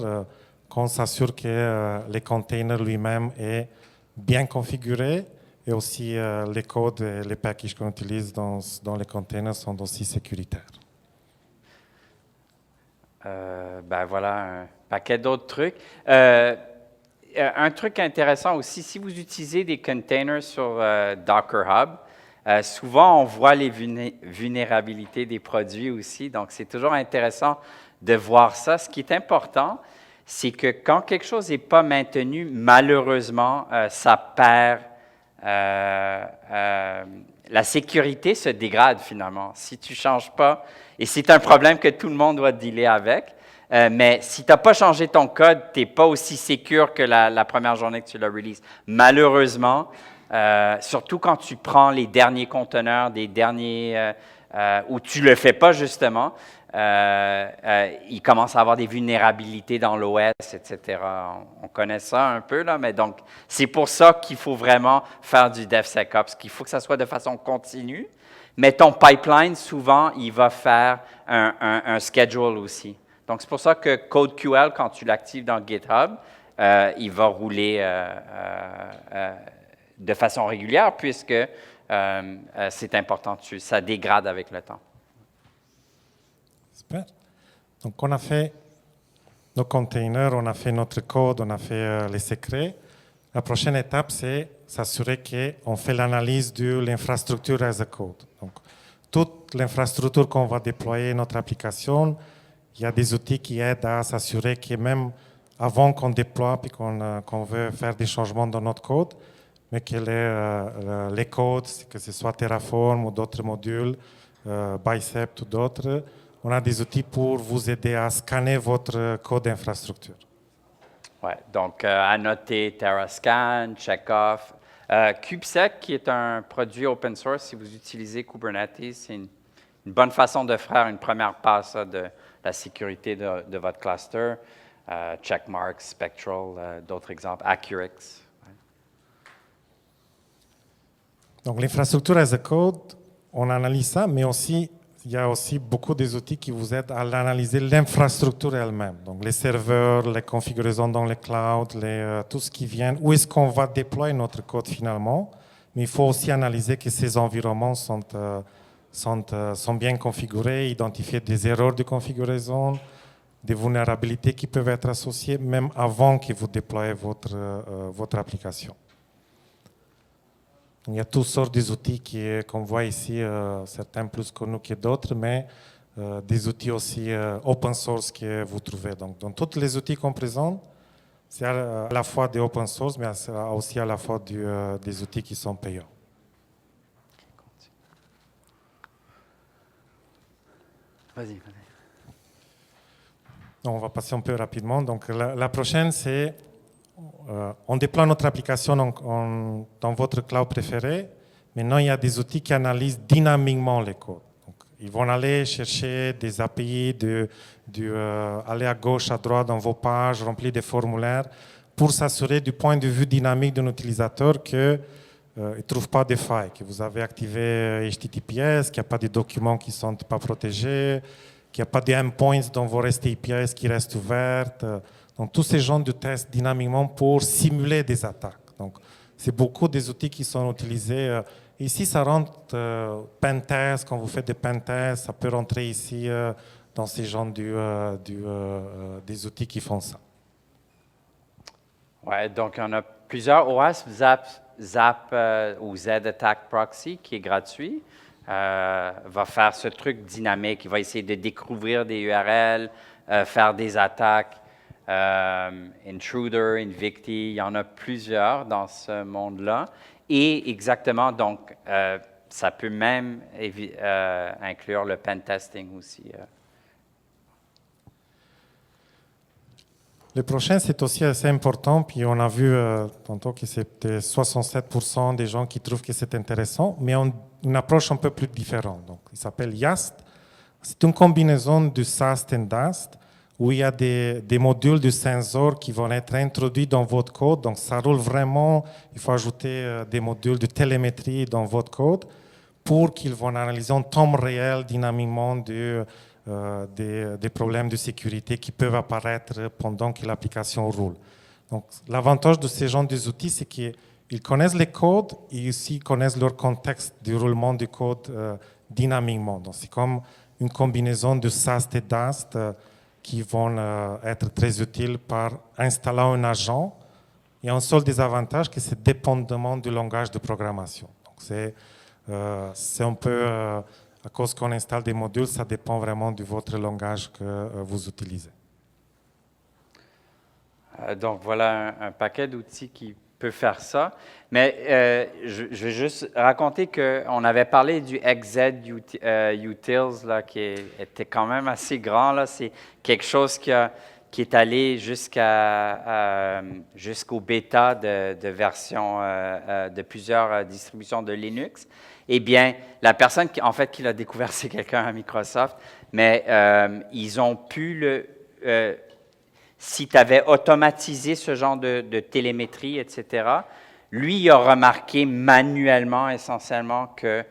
qu'on s'assure que les containers lui-même est bien configuré et aussi les codes et les packages qu'on utilise dans les containers sont aussi sécuritaires. Ben voilà un paquet d'autres trucs. Un truc intéressant aussi, si vous utilisez des containers sur Docker Hub, souvent on voit les vulnérabilités des produits aussi, donc c'est toujours intéressant de voir ça. Ce qui est important, c'est que quand quelque chose n'est pas maintenu, malheureusement, ça perd, la sécurité se dégrade finalement. Si tu ne changes pas, et c'est un problème que tout le monde doit dealer avec, mais si tu n'as pas changé ton code, tu n'es pas aussi sécure que la première journée que tu l'as release. Malheureusement, surtout quand tu prends les derniers conteneurs, des derniers, où tu ne le fais pas justement, il commence à avoir des vulnérabilités dans l'OS, etc. On connaît ça un peu, là, mais donc, c'est pour ça qu'il faut vraiment faire du DevSecOps, qu'il faut que ça soit de façon continue, mais ton pipeline, souvent, il va faire un schedule aussi. Donc, c'est pour ça que CodeQL, quand tu l'actives dans GitHub, il va rouler de façon régulière, puisque c'est important, ça dégrade avec le temps. Super. Donc, on a fait nos containers, on a fait notre code, on a fait les secrets. La prochaine étape, c'est s'assurer qu'on fait l'analyse de l'infrastructure as a code. Donc, toute l'infrastructure qu'on va déployer notre application, il y a des outils qui aident à s'assurer que même avant qu'on déploie et qu'on veut faire des changements dans notre code, mais que les codes, que ce soit Terraform ou d'autres modules, Bicep ou d'autres, on a des outils pour vous aider à scanner votre code d'infrastructure. Ouais, donc à noter TerraScan, Checkoff. KubeSec, qui est un produit open source, si vous utilisez Kubernetes, c'est une bonne façon de faire une première passe de la sécurité de votre cluster. Checkmarx, Spectral, d'autres exemples, Accurix. Ouais. Donc l'infrastructure as a code, on analyse ça, mais aussi il y a aussi beaucoup des outils qui vous aident à analyser l'infrastructure elle-même. Donc les serveurs, les configurations dans les clouds, tout ce qui vient, où est-ce qu'on va déployer notre code finalement. Mais il faut aussi analyser que ces environnements sont bien configurés, identifier des erreurs de configuration, des vulnérabilités qui peuvent être associées même avant que vous déployez votre application. Il y a toutes sortes d'outils qu'on voit ici, certains plus connus que d'autres, mais des outils aussi open source que vous trouvez. Donc, dans tous les outils qu'on présente, c'est à la fois des open source, mais aussi à la fois des outils qui sont payants. Vas-y. On va passer un peu rapidement. Donc, la prochaine, c'est on déploie notre application dans votre cloud préféré. Maintenant, il y a des outils qui analysent dynamiquement les codes. Donc, ils vont aller chercher des API, aller à gauche, à droite dans vos pages, remplir des formulaires pour s'assurer du point de vue dynamique d'un utilisateur qu'il ne trouve pas de failles, que vous avez activé HTTPS, qu'il n'y a pas de documents qui ne sont pas protégés, qu'il n'y a pas de endpoints dans vos REST APIs qui restent ouvertes. Donc, tous ces genres de tests dynamiquement pour simuler des attaques. Donc, c'est beaucoup des outils qui sont utilisés. Ici, ça rentre pentest, quand vous faites des pentests, ça peut rentrer ici dans ces genres des outils qui font ça. Oui, donc on a plusieurs OS, Zap ou Z-Attack Proxy, qui est gratuit, va faire ce truc dynamique. Il va essayer de découvrir des URL, faire des attaques. Intruder, Invicti, il y en a plusieurs dans ce monde-là. Et exactement, donc, ça peut même inclure le pen testing aussi. Le prochain, c'est aussi assez important, puis on a vu tantôt que c'était 67% des gens qui trouvent que c'est intéressant, mais une approche un peu plus différente. Donc, il s'appelle YAST. C'est une combinaison de SAST et DAST, où il y a des modules de sensors qui vont être introduits dans votre code. Donc, ça roule vraiment. Il faut ajouter des modules de télémétrie dans votre code pour qu'ils vont analyser en temps réel, dynamiquement, des problèmes de sécurité qui peuvent apparaître pendant que l'application roule. Donc, l'avantage de ces genres d'outils, c'est qu'ils connaissent les codes et aussi connaissent leur contexte du roulement du code dynamiquement. Donc, c'est comme une combinaison de SAST et DAST qui vont être très utiles par installant un agent. Il y a un seul désavantage, que c'est dépendamment du langage de programmation. Donc, c'est un peu... à cause qu'on installe des modules, ça dépend vraiment de votre langage que vous utilisez. Donc, voilà un paquet d'outils qui peut faire ça. Mais je vais juste raconter qu'on avait parlé du XZ Utils, là, qui était quand même assez grand. Là. C'est quelque chose qui est allé jusqu'au bêta de version de plusieurs distributions de Linux. Eh bien, la personne qui l'a découvert, c'est quelqu'un à Microsoft, mais ils ont pu si tu avais automatisé ce genre de télémétrie, etc., lui, il a remarqué manuellement, essentiellement, que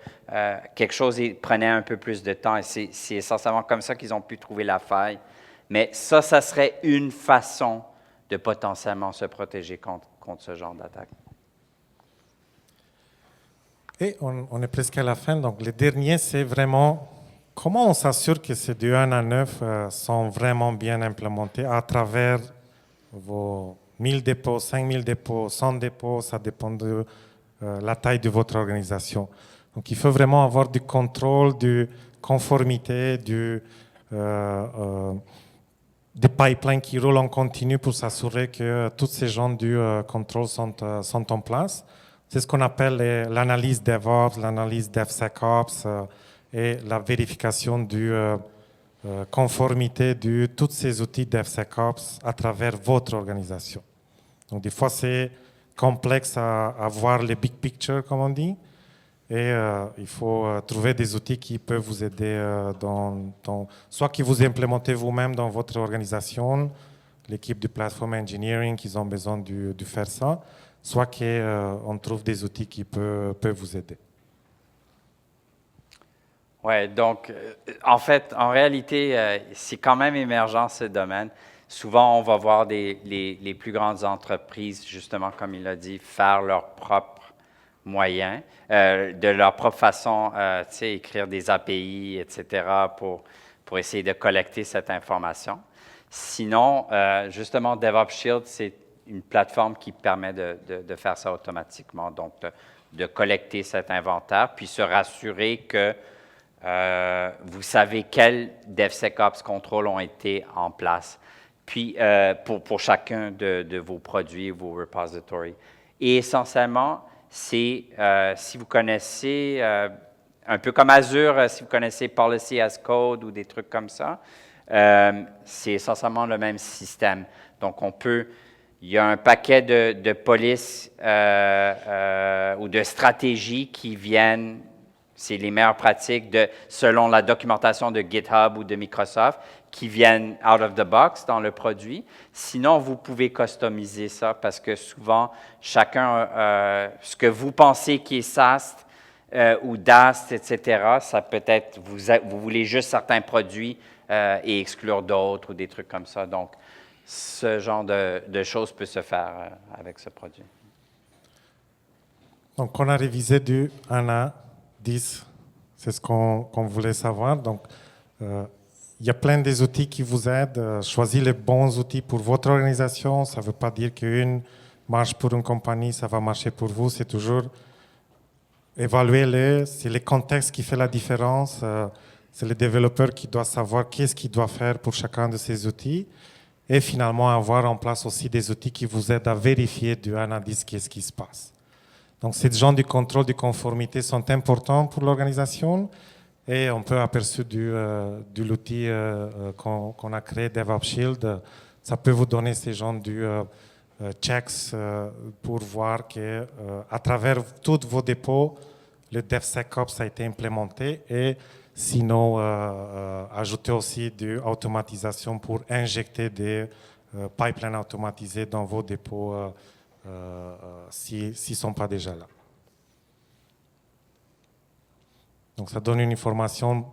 quelque chose prenait un peu plus de temps. Et c'est essentiellement comme ça qu'ils ont pu trouver la faille. Mais ça serait une façon de potentiellement se protéger contre ce genre d'attaque. Et on est presque à la fin. Donc, le dernier, c'est vraiment comment on s'assure que ces du 1 à 9 sont vraiment bien implémentés à travers vos 1000 dépôts, 5000 dépôts, 100 dépôts, ça dépend de la taille de votre organisation. Donc, il faut vraiment avoir du contrôle, de conformité, des pipelines qui roulent en continu pour s'assurer que tous ces gens du contrôle sont en place. C'est ce qu'on appelle l'analyse DevOps, l'analyse DevSecOps et la vérification de conformité de tous ces outils DevSecOps à travers votre organisation. Donc, des fois, c'est complexe à voir les big picture, comme on dit, et il faut trouver des outils qui peuvent vous aider soit que vous implémentez vous-même dans votre organisation, l'équipe du Platform Engineering, ils ont besoin de faire ça, soit qu'on trouve des outils qui peuvent vous aider. Oui, donc, en réalité, c'est quand même émergent ce domaine. Souvent, on va voir les plus grandes entreprises, justement, comme il l'a dit, faire leurs propres moyens, de leur propre façon, écrire des API, etc., pour essayer de collecter cette information. Sinon, justement, DevOps Shield, c'est une plateforme qui permet de faire ça automatiquement, donc de collecter cet inventaire, puis se rassurer que vous savez quels DevSecOps contrôles ont été en place, puis pour chacun de vos produits, vos repositories. Et essentiellement, c'est si vous connaissez, un peu comme Azure, si vous connaissez Policy as Code ou des trucs comme ça, c'est essentiellement le même système. Donc, il y a un paquet de polices ou de stratégies qui viennent, c'est les meilleures pratiques selon la documentation de GitHub ou de Microsoft, qui viennent out of the box dans le produit. Sinon, vous pouvez customiser ça parce que souvent, chacun, ce que vous pensez qui est SAST ou DAST, etc., ça peut être, vous voulez juste certains produits et exclure d'autres ou des trucs comme ça. Donc, ce genre de choses peut se faire avec ce produit. Donc, on a révisé du 1 à 10. C'est ce qu'on voulait savoir. Donc, il y a plein des outils qui vous aident. Choisissez les bons outils pour votre organisation. Ça ne veut pas dire qu'une marche pour une compagnie, ça va marcher pour vous. C'est toujours évaluer-les. C'est le contexte qui fait la différence. C'est le développeur qui doit savoir qu'est-ce qu'il doit faire pour chacun de ces outils. Et finalement, avoir en place aussi des outils qui vous aident à vérifier du 1 à 10 qu'est-ce qui se passe. Donc ces gens du contrôle de conformité sont importants pour l'organisation et on peut apercevoir de l'outil qu'on a créé, DevOps Shield. Ça peut vous donner ces gens du checks pour voir que à travers tous vos dépôts, le DevSecOps a été implémenté et sinon ajouter aussi de l'automatisation pour injecter des pipelines automatisés dans vos dépôts s'ils ne sont pas déjà là. Donc ça donne une information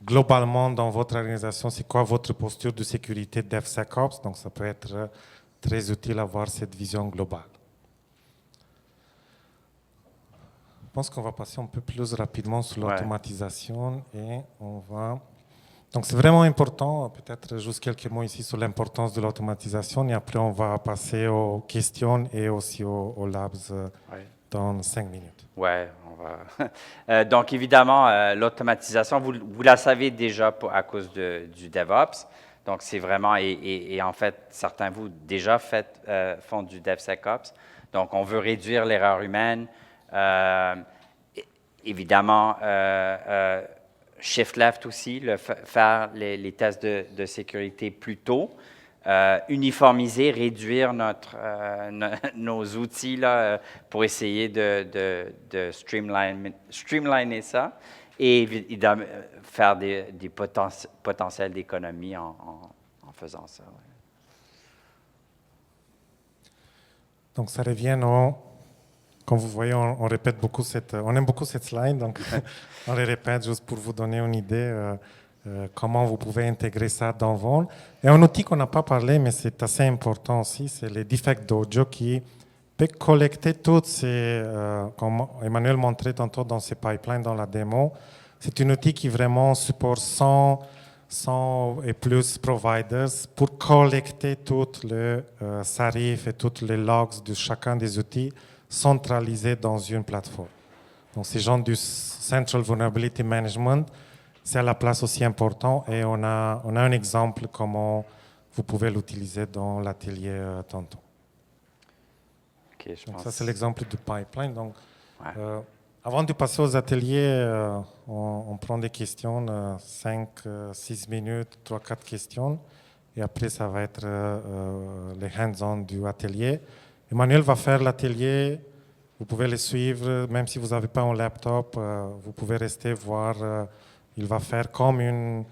globalement dans votre organisation, c'est quoi votre posture de sécurité DevSecOps, donc ça peut être très utile d'avoir cette vision globale. Je pense qu'on va passer un peu plus rapidement sur l'automatisation et on va... Donc c'est vraiment important, peut-être juste quelques mots ici sur l'importance de l'automatisation et après on va passer aux questions et aussi aux labs dans 5 minutes. Ouais, on va. Donc évidemment, l'automatisation, vous la savez déjà à cause du DevOps. Donc c'est vraiment, et en fait, certains de vous déjà font du DevSecOps. Donc on veut réduire l'erreur humaine. Évidemment, Shift Left aussi, faire les tests de sécurité plus tôt, uniformiser, réduire nos outils là, pour essayer de streamliner ça et évidemment faire des potentiels d'économie en faisant ça. Ouais. Donc ça revient comme vous voyez, on répète beaucoup on aime beaucoup cette slide, donc on les répète juste pour vous donner une idée comment vous pouvez intégrer ça dans Vault. Et un outil qu'on n'a pas parlé, mais c'est assez important aussi, c'est le Defect Dojo qui peut collecter toutes ces, comme Emmanuel montrait tantôt dans ses pipelines dans la démo. C'est un outil qui vraiment supporte 100 et plus providers pour collecter toutes les SARIF et toutes les logs de chacun des outils centralisés dans une plateforme. Donc, ces gens du Central Vulnerability Management, c'est à la place aussi important et on a un exemple comment vous pouvez l'utiliser dans l'atelier tantôt. Okay, donc, ça, c'est l'exemple du pipeline. Donc, avant de passer aux ateliers, on prend des questions, 5, 6 minutes, 3-4 questions. Et après, ça va être les hands-on du atelier. Emmanuel va faire l'atelier. Vous pouvez le suivre, même si vous n'avez pas un laptop, vous pouvez rester voir. Il va faire comme une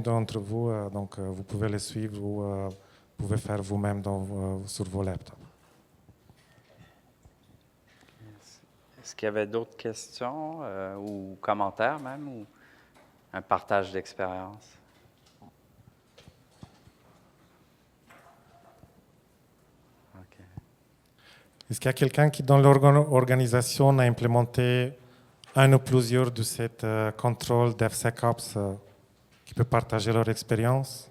d'entre vous. Donc, vous pouvez le suivre ou vous pouvez faire vous-même sur vos laptops. Est-ce qu'il y avait d'autres questions ou commentaires même, ou un partage d'expérience? Okay. Est-ce qu'il y a quelqu'un qui, dans l'organisation, a implémenté un ou plusieurs de ces contrôles DevSecOps qui peut partager leur expérience?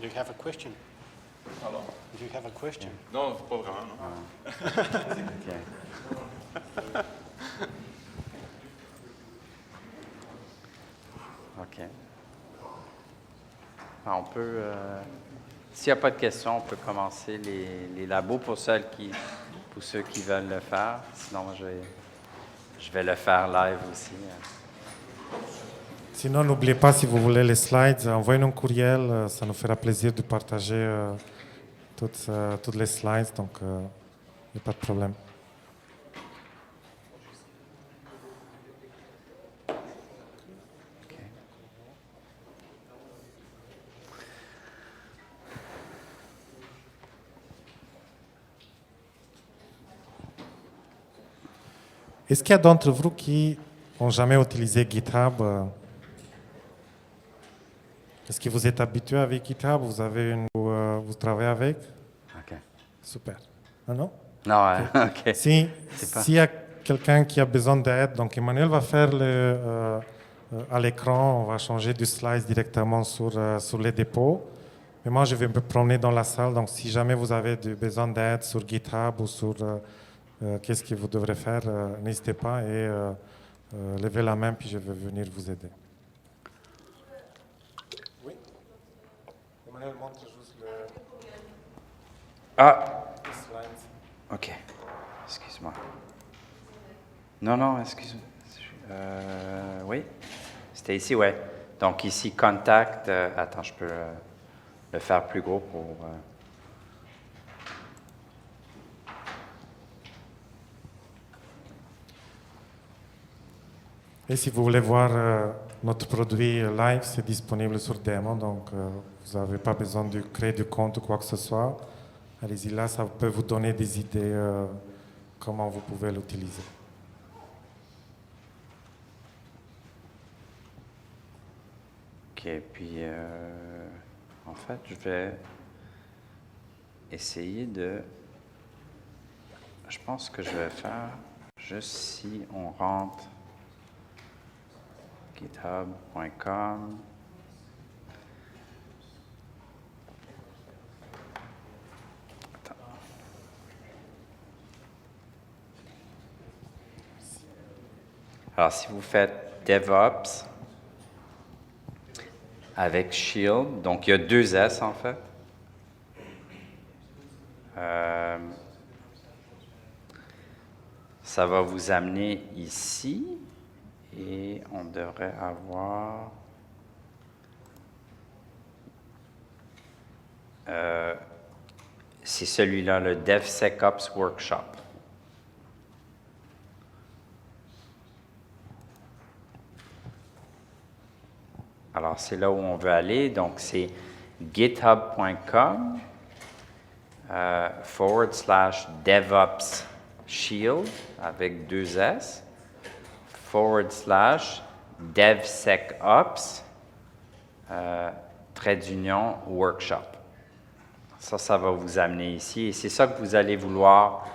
Do you have a question? Pardon? Do you have a question? Non, pas vraiment, non. OK. On peut, s'il n'y a pas de questions, on peut commencer les labos pour ceux qui veulent le faire. Sinon, je vais le faire live aussi. Sinon, n'oubliez pas, si vous voulez les slides, envoyez-nous un courriel. Ça nous fera plaisir de partager toutes les slides. Donc, il n'y a pas de problème. Est-ce qu'il y a d'entre vous qui n'ont jamais utilisé GitHub? Est-ce que vous êtes habitué avec GitHub? Vous travaillez avec? OK. Super. Ah non? Non, OK. S'il y a quelqu'un qui a besoin d'aide, donc Emmanuel va faire à l'écran, on va changer du slide directement sur les dépôts. Mais moi, je vais me promener dans la salle, donc si jamais vous avez besoin d'aide sur GitHub ou sur qu'est-ce que vous devrez faire, n'hésitez pas et levez la main, puis je vais venir vous aider. Oui. Emmanuel montre juste le Ah, slide. OK. Excuse-moi. Non, excuse-moi. Oui, c'était ici, ouais. Donc ici, contact. Attends, je peux le faire plus gros pour... Et si vous voulez voir notre produit live, c'est disponible sur Demo, donc vous n'avez pas besoin de créer de compte ou quoi que ce soit. Allez-y là, ça peut vous donner des idées comment vous pouvez l'utiliser. OK, puis en fait, je vais essayer de... Je pense que je vais faire juste si on rentre github.com. Attends. Alors, si vous faites DevOps avec Shield, donc il y a 2 S en fait. Ça va vous amener ici et on devrait avoir c'est celui-là, le DevSecOps Workshop. Alors, c'est là où on veut aller. Donc, c'est github.com /DevOps Shield avec 2 S / DevSecOps /workshop. Ça va vous amener ici. Et c'est ça que vous allez vouloir.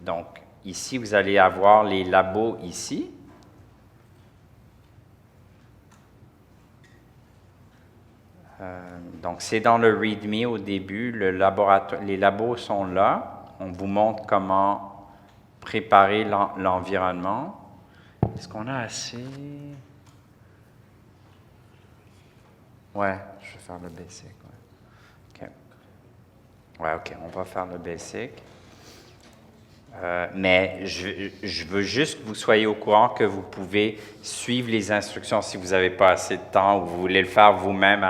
Donc, ici, vous allez avoir les labos ici. Donc, c'est dans le README au début. Les labos sont là. On vous montre comment préparer l'environnement. Est-ce qu'on a assez? Ouais, je vais faire le basic. Ouais, OK, on va faire le basic. Mais je veux juste que vous soyez au courant que vous pouvez suivre les instructions si vous n'avez pas assez de temps ou vous voulez le faire vous-même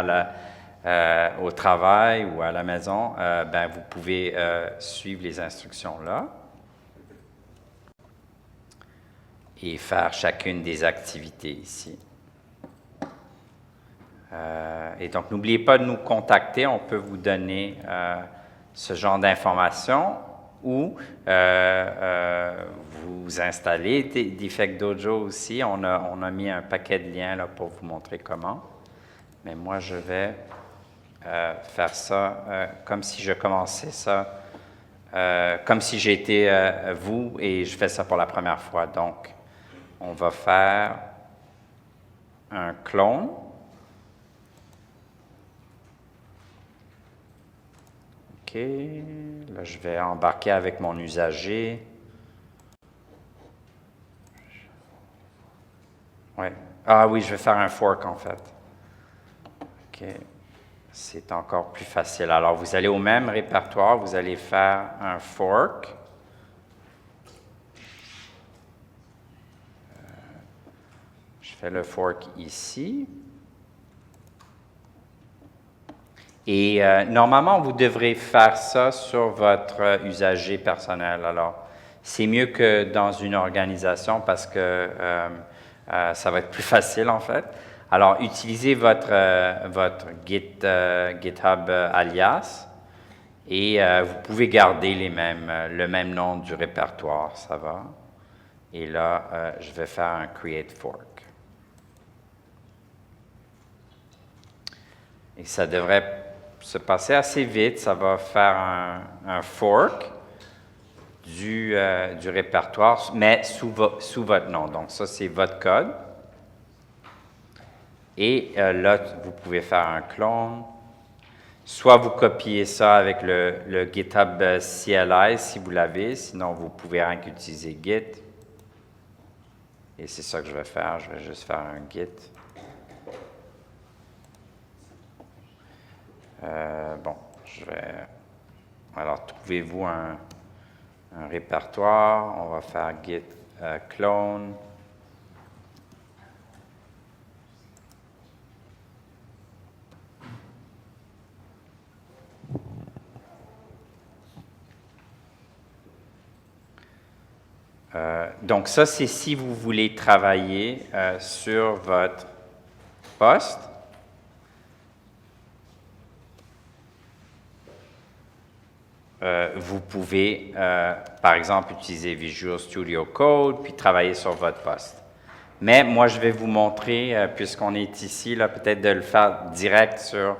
au travail ou à la maison. Ben, vous pouvez suivre les instructions là et faire chacune des activités ici. Et donc, n'oubliez pas de nous contacter. On peut vous donner ce genre d'informations ou vous installer Defect Dojo aussi. On a mis un paquet de liens là, pour vous montrer comment. Mais moi, je vais faire ça comme si je commençais ça, comme si j'étais vous et je fais ça pour la première fois. Donc, on va faire un clone. OK. Là, je vais embarquer avec mon usager. Ouais. Ah oui, je vais faire un fork en fait. OK. C'est encore plus facile. Alors, vous allez au même répertoire, vous allez faire un fork. Je fais le fork ici. Et normalement, vous devrez faire ça sur votre usager personnel. Alors, c'est mieux que dans une organisation parce que ça va être plus facile en fait. Alors, utilisez votre GitHub alias et vous pouvez garder le même nom du répertoire, ça va. Et là, je vais faire un create fork. Et ça devrait se passer assez vite. Ça va faire un fork du répertoire, mais sous votre nom. Donc, ça, c'est votre code. Et là, vous pouvez faire un clone. Soit vous copiez ça avec le GitHub CLI si vous l'avez, sinon vous pouvez rien qu'utiliser Git. Et c'est ça que je vais faire, je vais juste faire un Git. Bon, je vais... Alors, trouvez-vous un répertoire, on va faire Git clone. Donc ça, c'est si vous voulez travailler sur votre poste. Vous pouvez, par exemple, utiliser Visual Studio Code, puis travailler sur votre poste. Mais moi, je vais vous montrer, puisqu'on est ici, là, peut-être de le faire direct sur...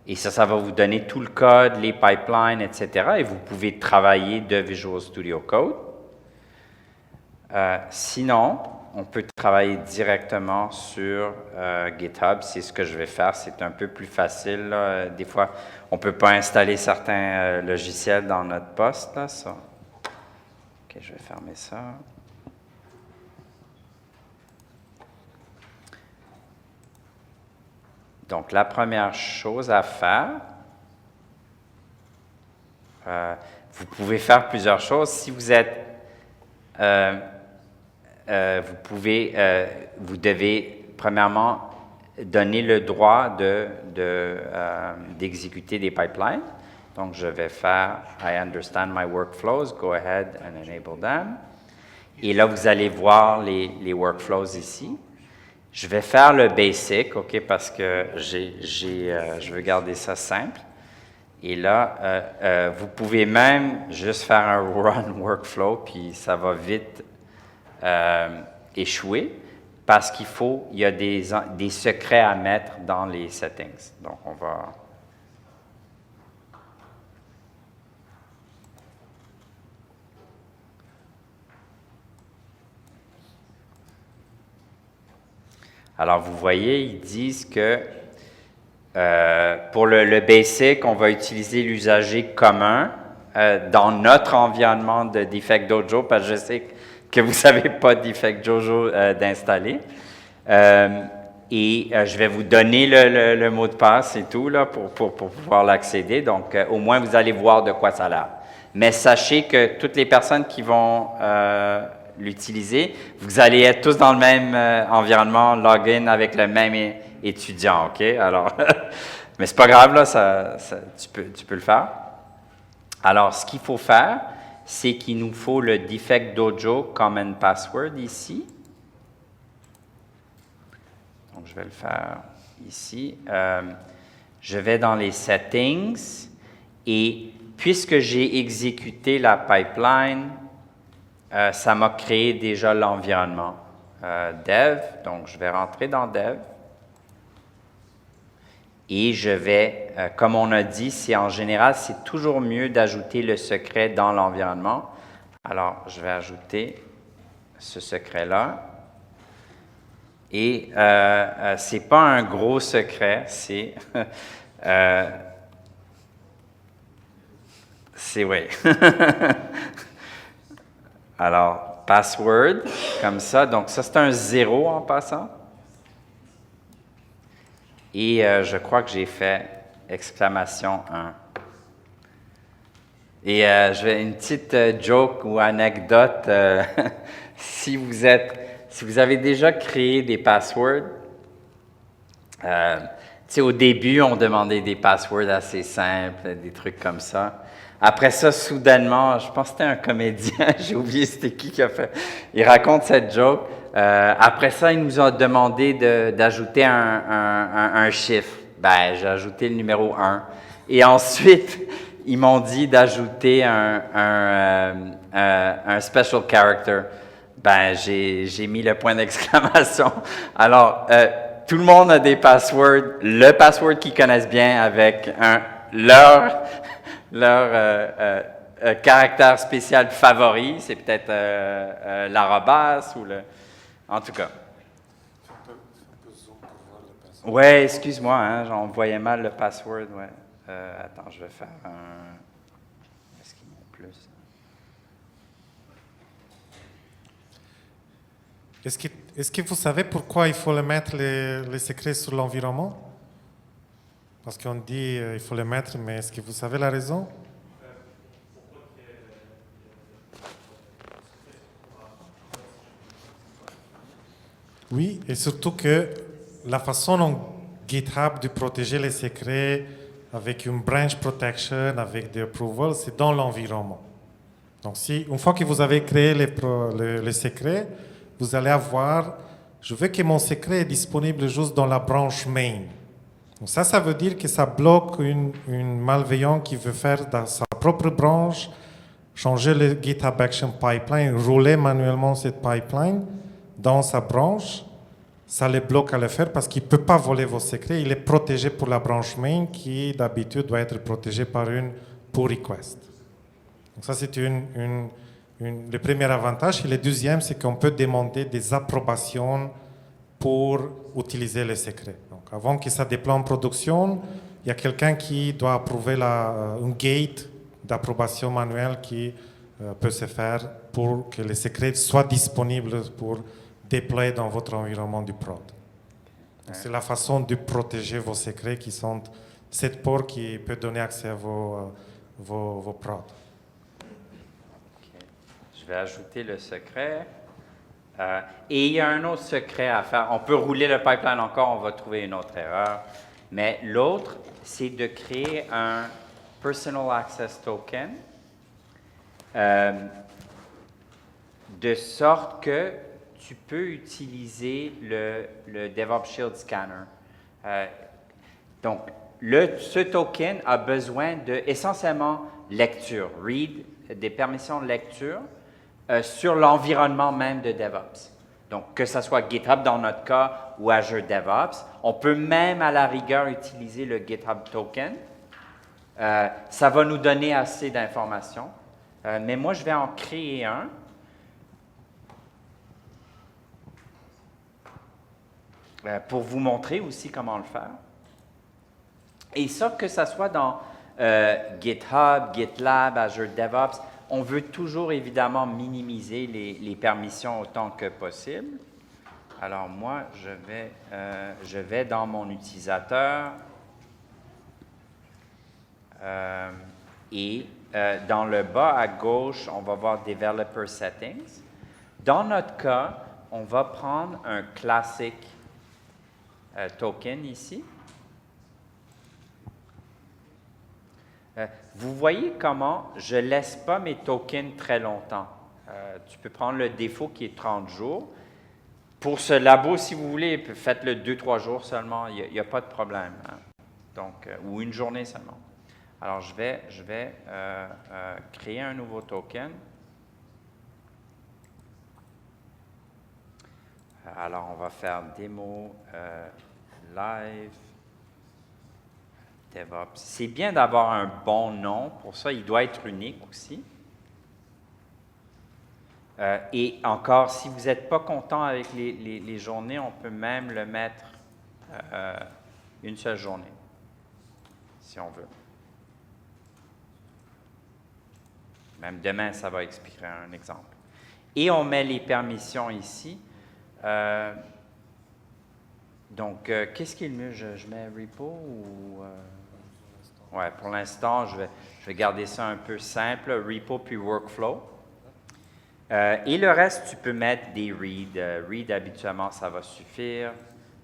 et ça va vous donner tout le code, les pipelines, etc. Et vous pouvez travailler de Visual Studio Code. Sinon, on peut travailler directement sur GitHub. C'est ce que je vais faire. C'est un peu plus facile, là. Des fois, on ne peut pas installer certains logiciels dans notre poste. Là, ça. OK, je vais fermer ça. Donc, la première chose à faire, vous pouvez faire plusieurs choses. Si vous êtes, vous devez premièrement donner le droit d'exécuter des pipelines. Donc, je vais faire I understand my workflows, go ahead and enable them. Et là, vous allez voir les workflows ici. Je vais faire le basic, OK, parce que je veux garder ça simple. Et là, vous pouvez même juste faire un run workflow, puis ça va vite échouer, parce il y a des secrets à mettre dans les settings. Donc, on va... Alors, vous voyez, ils disent que pour le basic, on va utiliser l'usager commun dans notre environnement de Defect Dojo, parce que je sais que vous ne savez pas Defect Dojo d'installer. Et je vais vous donner le mot de passe et tout là, pour pouvoir l'accéder. Donc, au moins, vous allez voir de quoi ça a l'air. Mais sachez que toutes les personnes qui vont... l'utiliser, vous allez être tous dans le même environnement, login avec le même étudiant, OK? Alors, mais c'est pas grave, là, tu peux le faire. Alors, ce qu'il faut faire, c'est qu'il nous faut le Defect Dojo Common Password ici. Donc, je vais le faire ici. Je vais dans les Settings et puisque j'ai exécuté la pipeline, ça m'a créé déjà l'environnement Dev. Donc, je vais rentrer dans Dev. Et je vais, comme on a dit, en général, c'est toujours mieux d'ajouter le secret dans l'environnement. Alors, je vais ajouter ce secret-là. Et ce n'est pas un gros secret, c'est... oui. Alors, password, comme ça. Donc, ça, c'est un 0 en passant. Et je crois que j'ai fait exclamation 1. Et je vais une petite joke ou anecdote. Si vous avez déjà créé des passwords, tu sais, au début, on demandait des passwords assez simples, des trucs comme ça. Après ça, soudainement, je pense que c'était un comédien, j'ai oublié c'était qui a fait. Il raconte cette joke. Après ça, il nous a demandé d'ajouter un chiffre. Ben, j'ai ajouté le numéro 1. Et ensuite, ils m'ont dit d'ajouter un special character. Ben, j'ai mis le point d'exclamation. Alors, tout le monde a des passwords. Le password qu'ils connaissent bien avec leur caractère spécial favori, c'est peut-être l'arrobas ou le... En tout cas. Ouais, excuse-moi, hein, j'en voyais mal le password, ouais. Attends, je vais faire un... Est-ce qu'ils m'ont plus? Est-ce que vous savez pourquoi il faut le mettre les secrets sur l'environnement? Parce qu'on dit il faut le mettre, mais est-ce que vous savez la raison? Oui, et surtout que la façon dont GitHub de protéger les secrets avec une branch protection, avec des approvals, c'est dans l'environnement. Donc, une fois que vous avez créé les secrets, vous allez avoir, je veux que mon secret est disponible juste dans la branche main. Donc ça veut dire que ça bloque une malveillant qui veut faire dans sa propre branche, changer le GitHub Action Pipeline, rouler manuellement cette pipeline dans sa branche. Ça le bloque à le faire parce qu'il ne peut pas voler vos secrets. Il est protégé pour la branche main qui, d'habitude, doit être protégée par une pull request. Donc ça, c'est le premier avantage. Et le deuxième, c'est qu'on peut demander des approbations pour utiliser les secrets. Donc avant que ça déploie en production, il y a quelqu'un qui doit approuver un gate d'approbation manuelle qui peut se faire pour que les secrets soient disponibles pour déployer dans votre environnement du prod. C'est la façon de protéger vos secrets qui sont cette porte qui peut donner accès à vos prods. Okay. Je vais ajouter le secret. Et il y a un autre secret à faire. On peut rouler le pipeline encore, on va trouver une autre erreur. Mais l'autre, c'est de créer un Personal Access Token de sorte que tu peux utiliser le DevOps Shield Scanner. Donc, ce token a besoin de essentiellement lecture, read, des permissions de lecture sur l'environnement même de DevOps. Donc, que ce soit GitHub dans notre cas ou Azure DevOps, on peut même à la rigueur utiliser le GitHub Token. Ça va nous donner assez d'informations. Mais moi, je vais en créer un. Pour vous montrer aussi comment le faire. Et ça, que ce soit dans GitHub, GitLab, Azure DevOps, on veut toujours évidemment minimiser les permissions autant que possible. Alors moi, je vais dans mon utilisateur et dans le bas à gauche, on va voir Developer Settings. Dans notre cas, on va prendre un classique token ici. Vous voyez comment je ne laisse pas mes tokens très longtemps. Tu peux prendre le défaut qui est 30 jours. Pour ce labo, si vous voulez, faites-le 2-3 jours seulement, il n'y a pas de problème. Hein. Donc, ou une journée seulement. Alors, je vais créer un nouveau token. Alors, on va faire démo live DevOps. C'est bien d'avoir un bon nom. Pour ça, il doit être unique aussi. Et encore, si vous n'êtes pas content avec les journées, on peut même le mettre une seule journée, si on veut. Même demain, ça va expirer un exemple. Et on met les permissions ici. Donc, qu'est-ce qui est le mieux? Je mets repo ou... Ouais, pour l'instant, je vais garder ça un peu simple, repo puis workflow. Et le reste, tu peux mettre des read. Read, habituellement, ça va suffire.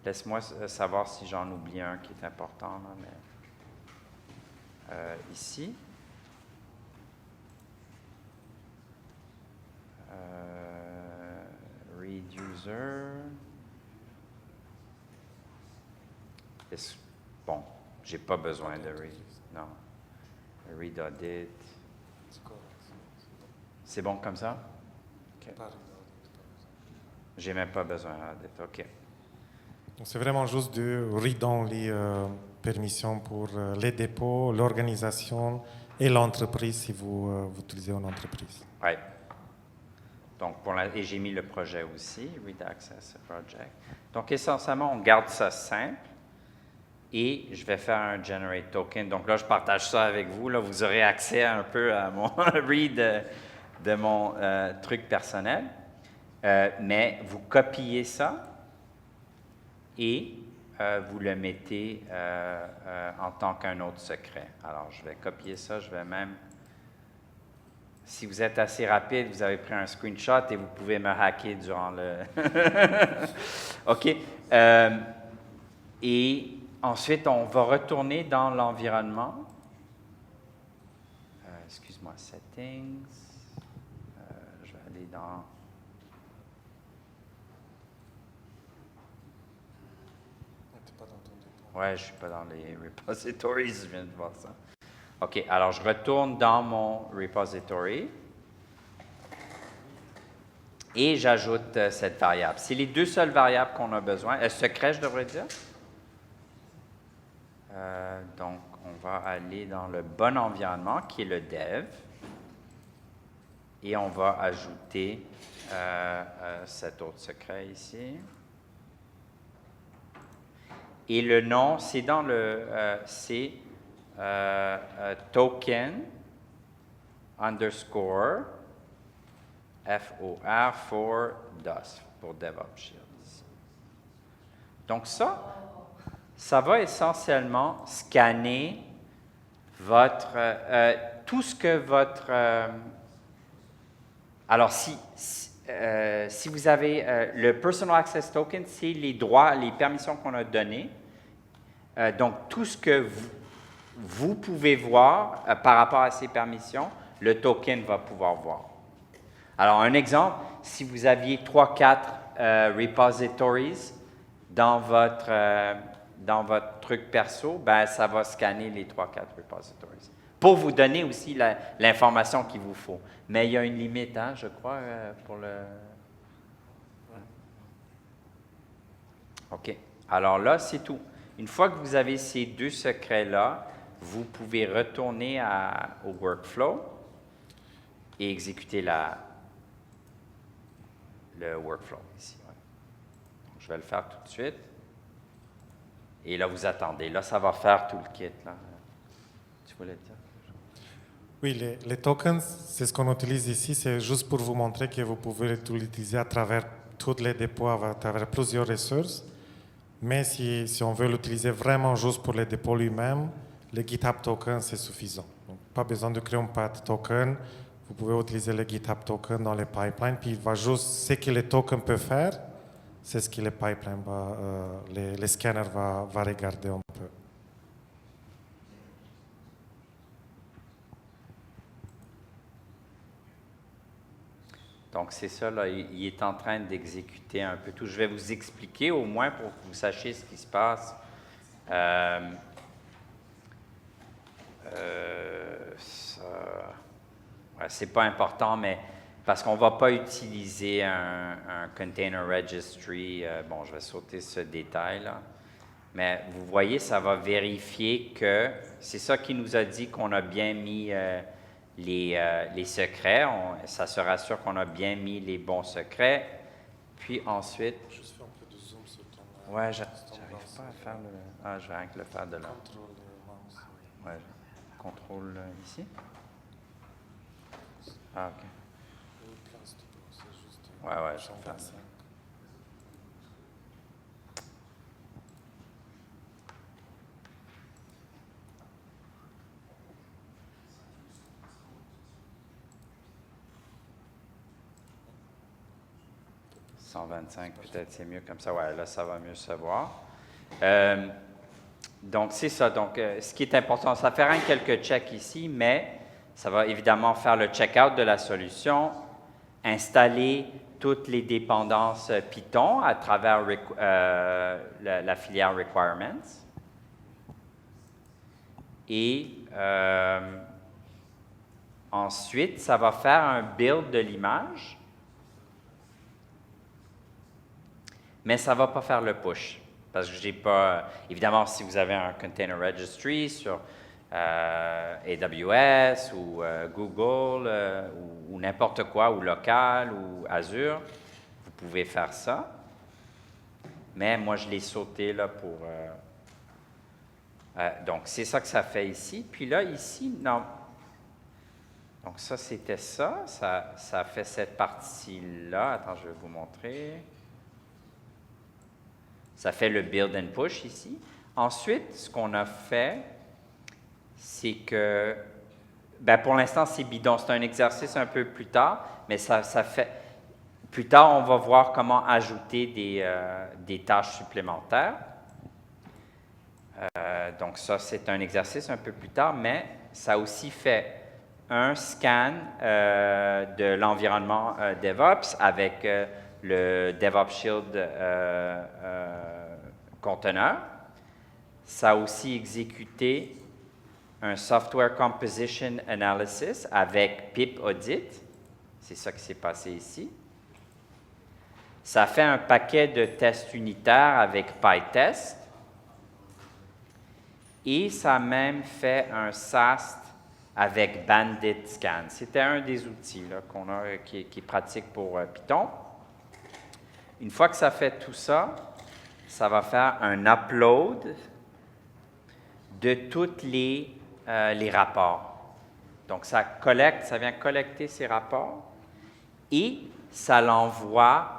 Laisse-moi savoir si j'en oublie un qui est important. Là, mais, ici. Read user. Bon, j'ai pas besoin de read. Non. Read audit. C'est bon comme ça? Okay. J'ai même pas besoin d'audit. OK. C'est vraiment juste de read dans les permissions pour les dépôts, l'organisation et l'entreprise si vous utilisez une entreprise. Oui. Donc, et j'ai mis le projet aussi, Read Access Project. Donc, essentiellement, on garde ça simple. et je vais faire un generate token. Donc là, je partage ça avec vous. Là, vous aurez accès un peu à mon read de mon truc personnel. Mais vous copiez ça et vous le mettez en tant qu'un autre secret. Alors, je vais copier ça. Je vais même... Si vous êtes assez rapide, vous avez pris un screenshot et vous pouvez me hacker durant le... OK. Et ensuite, on va retourner dans l'environnement. Excuse-moi, Settings. Je vais aller dans... Ouais, je ne suis pas dans les repositories, je viens de voir ça. OK, alors je retourne dans mon repository et j'ajoute cette variable. C'est les deux seules variables qu'on a besoin. Secret, je devrais dire. Donc, on va aller dans le bon environnement qui est le dev et on va ajouter cet autre secret ici. Et le nom, c'est dans le token underscore FOR for DOS, pour DevOps Shield. Donc ça va essentiellement scanner votre, tout ce que votre... alors, si vous avez le Personal Access Token, c'est les droits, les permissions qu'on a données. Donc, tout ce que vous pouvez voir par rapport à ces permissions, le token va pouvoir voir. Alors, un exemple, si vous aviez 3-4 repositories dans votre truc perso, ben, ça va scanner les 3-4 repositories. Pour vous donner aussi l'information qu'il vous faut. Mais il y a une limite, hein, je crois, pour le... OK. Alors là, c'est tout. Une fois que vous avez ces deux secrets-là, vous pouvez retourner au workflow et exécuter le workflow ici. Ouais. Donc, je vais le faire tout de suite. Et là, vous attendez. Là, ça va faire tout le kit. Là. Tu voulais dire? Oui, les tokens, c'est ce qu'on utilise ici. C'est juste pour vous montrer que vous pouvez l'utiliser à travers tous les dépôts, à travers plusieurs ressources. Mais si on veut l'utiliser vraiment juste pour les dépôts lui-même, le GitHub token, c'est suffisant. Donc, pas besoin de créer un path token. Vous pouvez utiliser le GitHub token dans les pipelines. Puis, il va juste, ce que le token peut faire, c'est ce que les pipelines, les scanners va regarder un peu. Donc, c'est ça, là, il est en train d'exécuter un peu tout. Je vais vous expliquer au moins pour que vous sachiez ce qui se passe. C'est pas important, mais parce qu'on ne va pas utiliser un container registry. Bon, je vais sauter ce détail-là. Mais vous voyez, ça va vérifier que c'est ça qui nous a dit qu'on a bien mis les secrets. Ça se rassure qu'on a bien mis les bons secrets. Puis ensuite... Juste faire un peu de zoom sur ton... Ouais, j'arrive pas à faire le... Ah, je vais rien que le faire de là. Ouais, contrôle ici. Ah, OK. Ouais, je vais faire ça. « 125, peut-être c'est mieux comme ça. Ouais, là, ça va mieux se voir. Donc, c'est ça. Donc, ce qui est important, ça fait rien quelques checks ici, mais ça va évidemment faire le check-out de la solution, installer toutes les dépendances Python à travers la filière Requirements. Et ensuite, ça va faire un build de l'image, mais ça ne va pas faire le push. Parce que j'ai pas... Évidemment, si vous avez un Container Registry sur AWS ou Google ou n'importe quoi, ou local ou Azure, vous pouvez faire ça. Mais moi, je l'ai sauté là pour Donc, c'est ça que ça fait ici. Puis là, ici, non. Donc, ça, c'était ça. Ça fait cette partie-là. Attends, je vais vous montrer. Ça fait le build and push ici. Ensuite, ce qu'on a fait, c'est que, ben pour l'instant, c'est bidon. C'est un exercice un peu plus tard, mais ça fait... Plus tard, on va voir comment ajouter des tâches supplémentaires. Donc ça, c'est un exercice un peu plus tard, mais ça aussi fait un scan de l'environnement DevOps avec le DevOps Shield conteneur. Ça a aussi exécuté un Software Composition Analysis avec pip audit. C'est ça qui s'est passé ici. Ça fait un paquet de tests unitaires avec PyTest. Et ça a même fait un SAST avec Bandit Scan. C'était un des outils qu'on a, qui est pratique pour Python. Une fois que ça fait tout ça, ça va faire un upload de tous les rapports. Donc, ça vient collecter ces rapports et ça l'envoie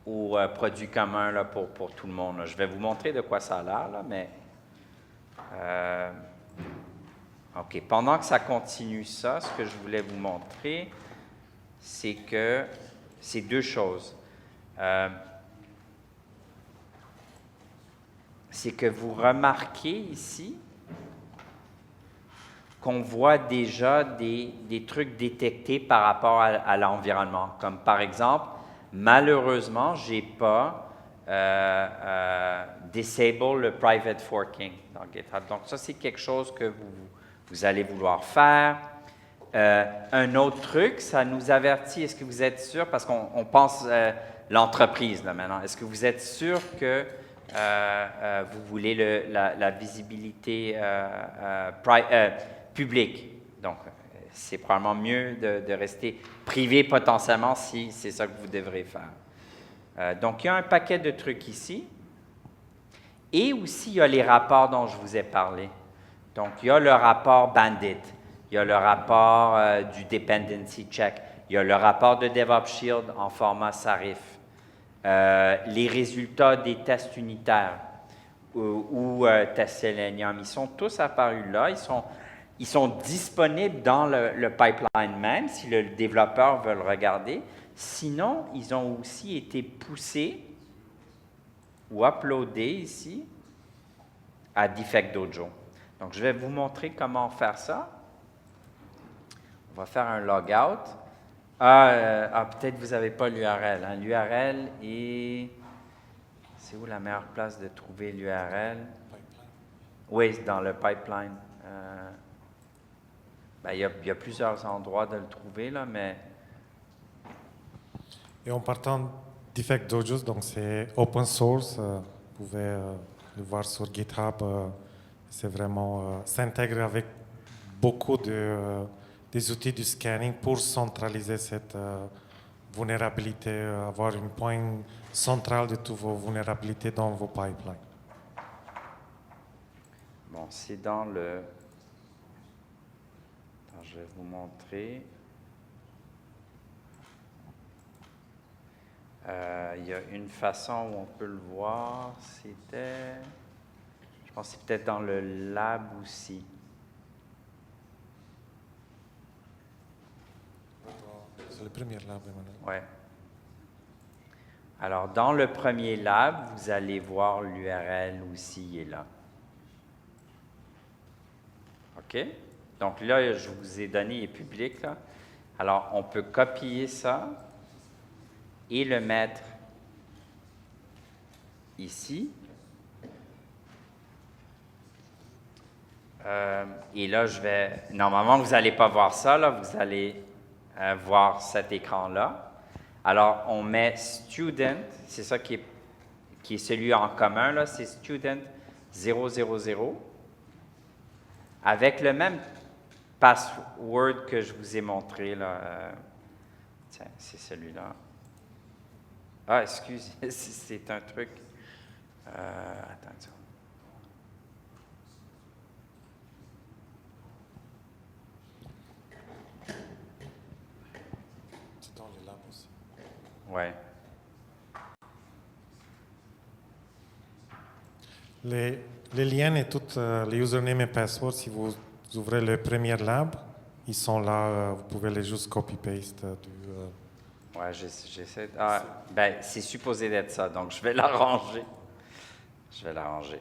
au produit commun là, pour tout le monde. Là. Je vais vous montrer de quoi ça a l'air, mais... OK. Pendant que ça continue ça, ce que je voulais vous montrer, c'est que c'est deux choses. C'est que vous remarquez ici qu'on voit déjà des trucs détectés par rapport à l'environnement. Comme par exemple, malheureusement, je n'ai pas disable le private forking dans GitHub. Donc, ça, c'est quelque chose que vous allez vouloir faire. Un autre truc, ça nous avertit, est-ce que vous êtes sûr, parce qu'on pense l'entreprise là maintenant, est-ce que vous êtes sûr que vous voulez la visibilité publique? Donc, c'est probablement mieux de rester privé potentiellement si c'est ça que vous devrez faire. Donc, il y a un paquet de trucs ici. Et aussi, il y a les rapports dont je vous ai parlé. Donc, il y a le rapport Bandit, il y a le rapport du Dependency Check, il y a le rapport de DevOps Shield en format SARIF, les résultats des tests unitaires ou tests Selenium, ils sont tous apparus là, ils sont disponibles dans le pipeline même, si le développeur veut le regarder. Sinon, ils ont aussi été poussés ou uploadés ici à Defect Dojo. Donc, je vais vous montrer comment faire ça. On va faire un logout. Peut-être vous n'avez pas l'URL. Hein? L'URL est... C'est où la meilleure place de trouver l'URL? Oui, c'est dans le pipeline. Il y a plusieurs endroits de le trouver, là, mais... Et en partant Defect Dojo, donc c'est open source, vous pouvez le voir sur GitHub. C'est vraiment s'intègre avec beaucoup des outils du scanning pour centraliser cette vulnérabilité, avoir un point central de toutes vos vulnérabilités dans vos pipelines. Bon, c'est dans le... Attends, je vais vous montrer. Il y a une façon où on peut le voir, c'était... Je pense que c'est peut-être dans le lab aussi. C'est le premier lab, Emmanuel. Oui. Alors, dans le premier lab, vous allez voir l'URL aussi, il est là. OK? Donc là, je vous ai donné, il est public, là. Alors, on peut copier ça et le mettre ici. Et là, normalement, vous n'allez pas voir ça, là, vous allez voir cet écran-là. Alors, on met student, c'est ça qui est celui en commun, là, c'est student 000, avec le même password que je vous ai montré, là. Tiens, c'est celui-là. Ah, excusez, c'est un truc. Attends une seconde. Ouais. Les liens et toutes les usernames et passwords, si vous ouvrez le premier lab, ils sont là, vous pouvez les juste copy-paste Ouais, j'essaie. Ah, ben, c'est supposé d'être ça, donc je vais l'arranger. Je vais l'arranger.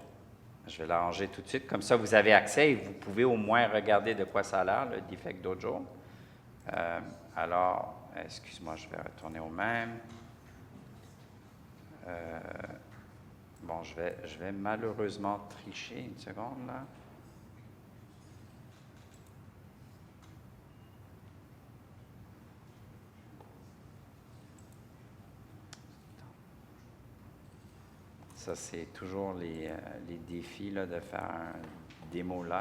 Je vais l'arranger tout de suite. Comme ça, vous avez accès et vous pouvez au moins regarder de quoi ça a l'air, le Defect Dojo. Alors, excuse-moi, je vais retourner au même. Bon, je vais malheureusement tricher une seconde, là. Ça, c'est toujours les défis là, de faire un démo live.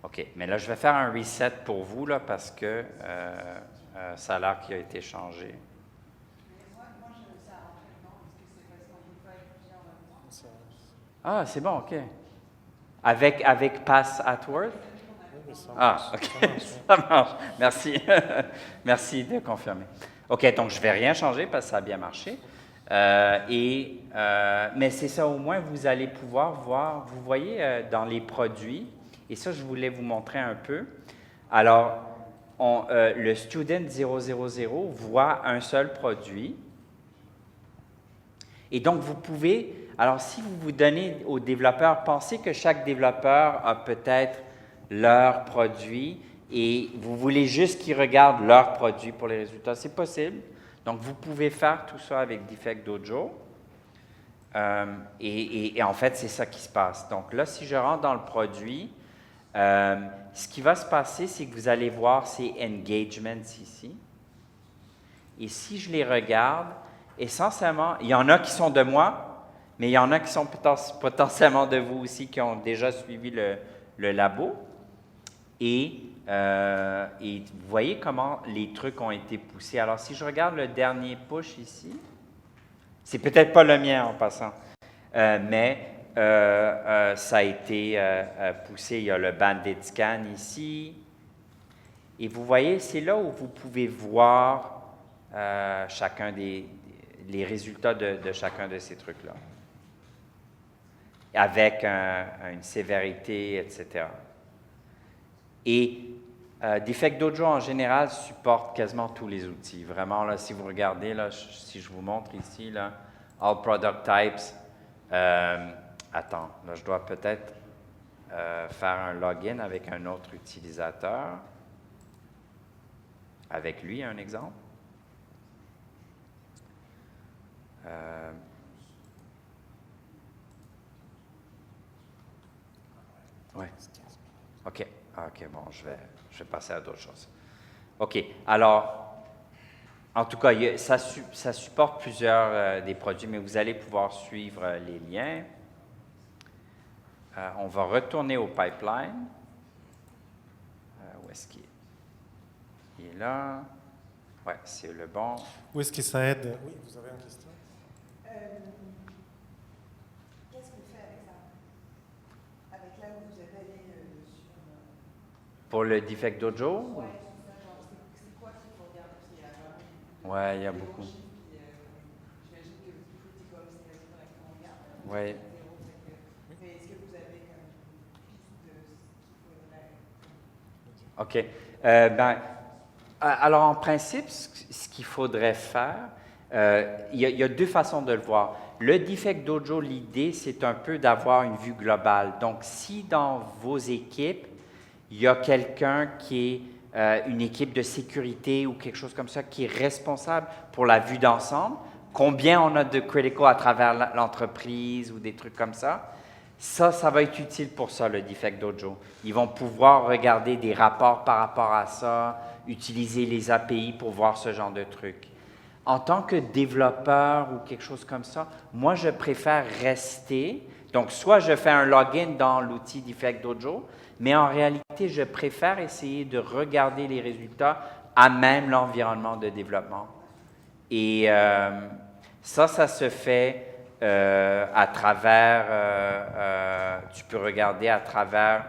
OK, mais là, je vais faire un reset pour vous là, parce que ça a l'air qu'il a été changé. Ah, c'est bon, OK. Avec Pass at Word? Ah, OK, ça marche. Merci. Merci de confirmer. OK, donc je ne vais rien changer parce que ça a bien marché. Mais c'est ça, au moins, vous allez pouvoir voir, vous voyez dans les produits, et ça, je voulais vous montrer un peu. Alors, le Student 000 voit un seul produit. Et donc, vous pouvez, alors si vous vous donnez aux développeurs, pensez que chaque développeur a peut-être leur produit et vous voulez juste qu'ils regardent leur produit pour les résultats. C'est possible. Donc, vous pouvez faire tout ça avec Defect Dojo. Et en fait, c'est ça qui se passe. Donc là, si je rentre dans le produit, ce qui va se passer, c'est que vous allez voir ces engagements ici. Et si je les regarde, essentiellement, il y en a qui sont de moi, mais il y en a qui sont potentiellement de vous aussi, qui ont déjà suivi le labo. Et vous voyez comment les trucs ont été poussés. Alors, si je regarde le dernier push ici, c'est peut-être pas le mien en passant, mais ça a été poussé. Il y a le Bandit Scan ici. Et vous voyez, c'est là où vous pouvez voir chacun les résultats de chacun de ces trucs-là, avec une sévérité, etc. Et Defect Dojo, en général, supporte quasiment tous les outils. Vraiment, là, si vous regardez, là, si je vous montre ici, là, All Product Types, attends, là, je dois peut-être faire un login avec un autre utilisateur. Avec lui, un exemple. Oui. OK. OK, bon, je vais passer à d'autres choses. OK. Alors, en tout cas, ça supporte plusieurs des produits, mais vous allez pouvoir suivre les liens. On va retourner au pipeline. Où est-ce qu'il est? Il est là. Oui, c'est le bon. Où est-ce que ça aide? Oui, vous avez une question? Qu'est-ce qu'on fait avec ça? Avec là où vous avez allé sur... Pour le Defect Dojo? Ouais, c'est ça, genre, c'est quoi qu'il faut regarder? Parce qu'il y a vraiment... Oui, il y a beaucoup. J'imagine que Critical, c'est la qu'on regarde. Oui. Mais est-ce que vous avez comme une piste de ce qu'il faudrait... OK. Alors, en principe, ce qu'il faudrait faire, il y a deux façons de le voir. Le Defect Dojo, l'idée, c'est un peu d'avoir une vue globale. Donc, si dans vos équipes, il y a quelqu'un qui est une équipe de sécurité ou quelque chose comme ça, qui est responsable pour la vue d'ensemble, combien on a de critical à travers l'entreprise ou des trucs comme ça, ça va être utile pour ça, le Defect Dojo. Ils vont pouvoir regarder des rapports par rapport à ça, utiliser les API pour voir ce genre de trucs. En tant que développeur ou quelque chose comme ça, moi, je préfère rester. Donc, soit je fais un login dans l'outil Defect Dojo, mais en réalité, je préfère essayer de regarder les résultats à même l'environnement de développement. Et ça se fait à travers, tu peux regarder à travers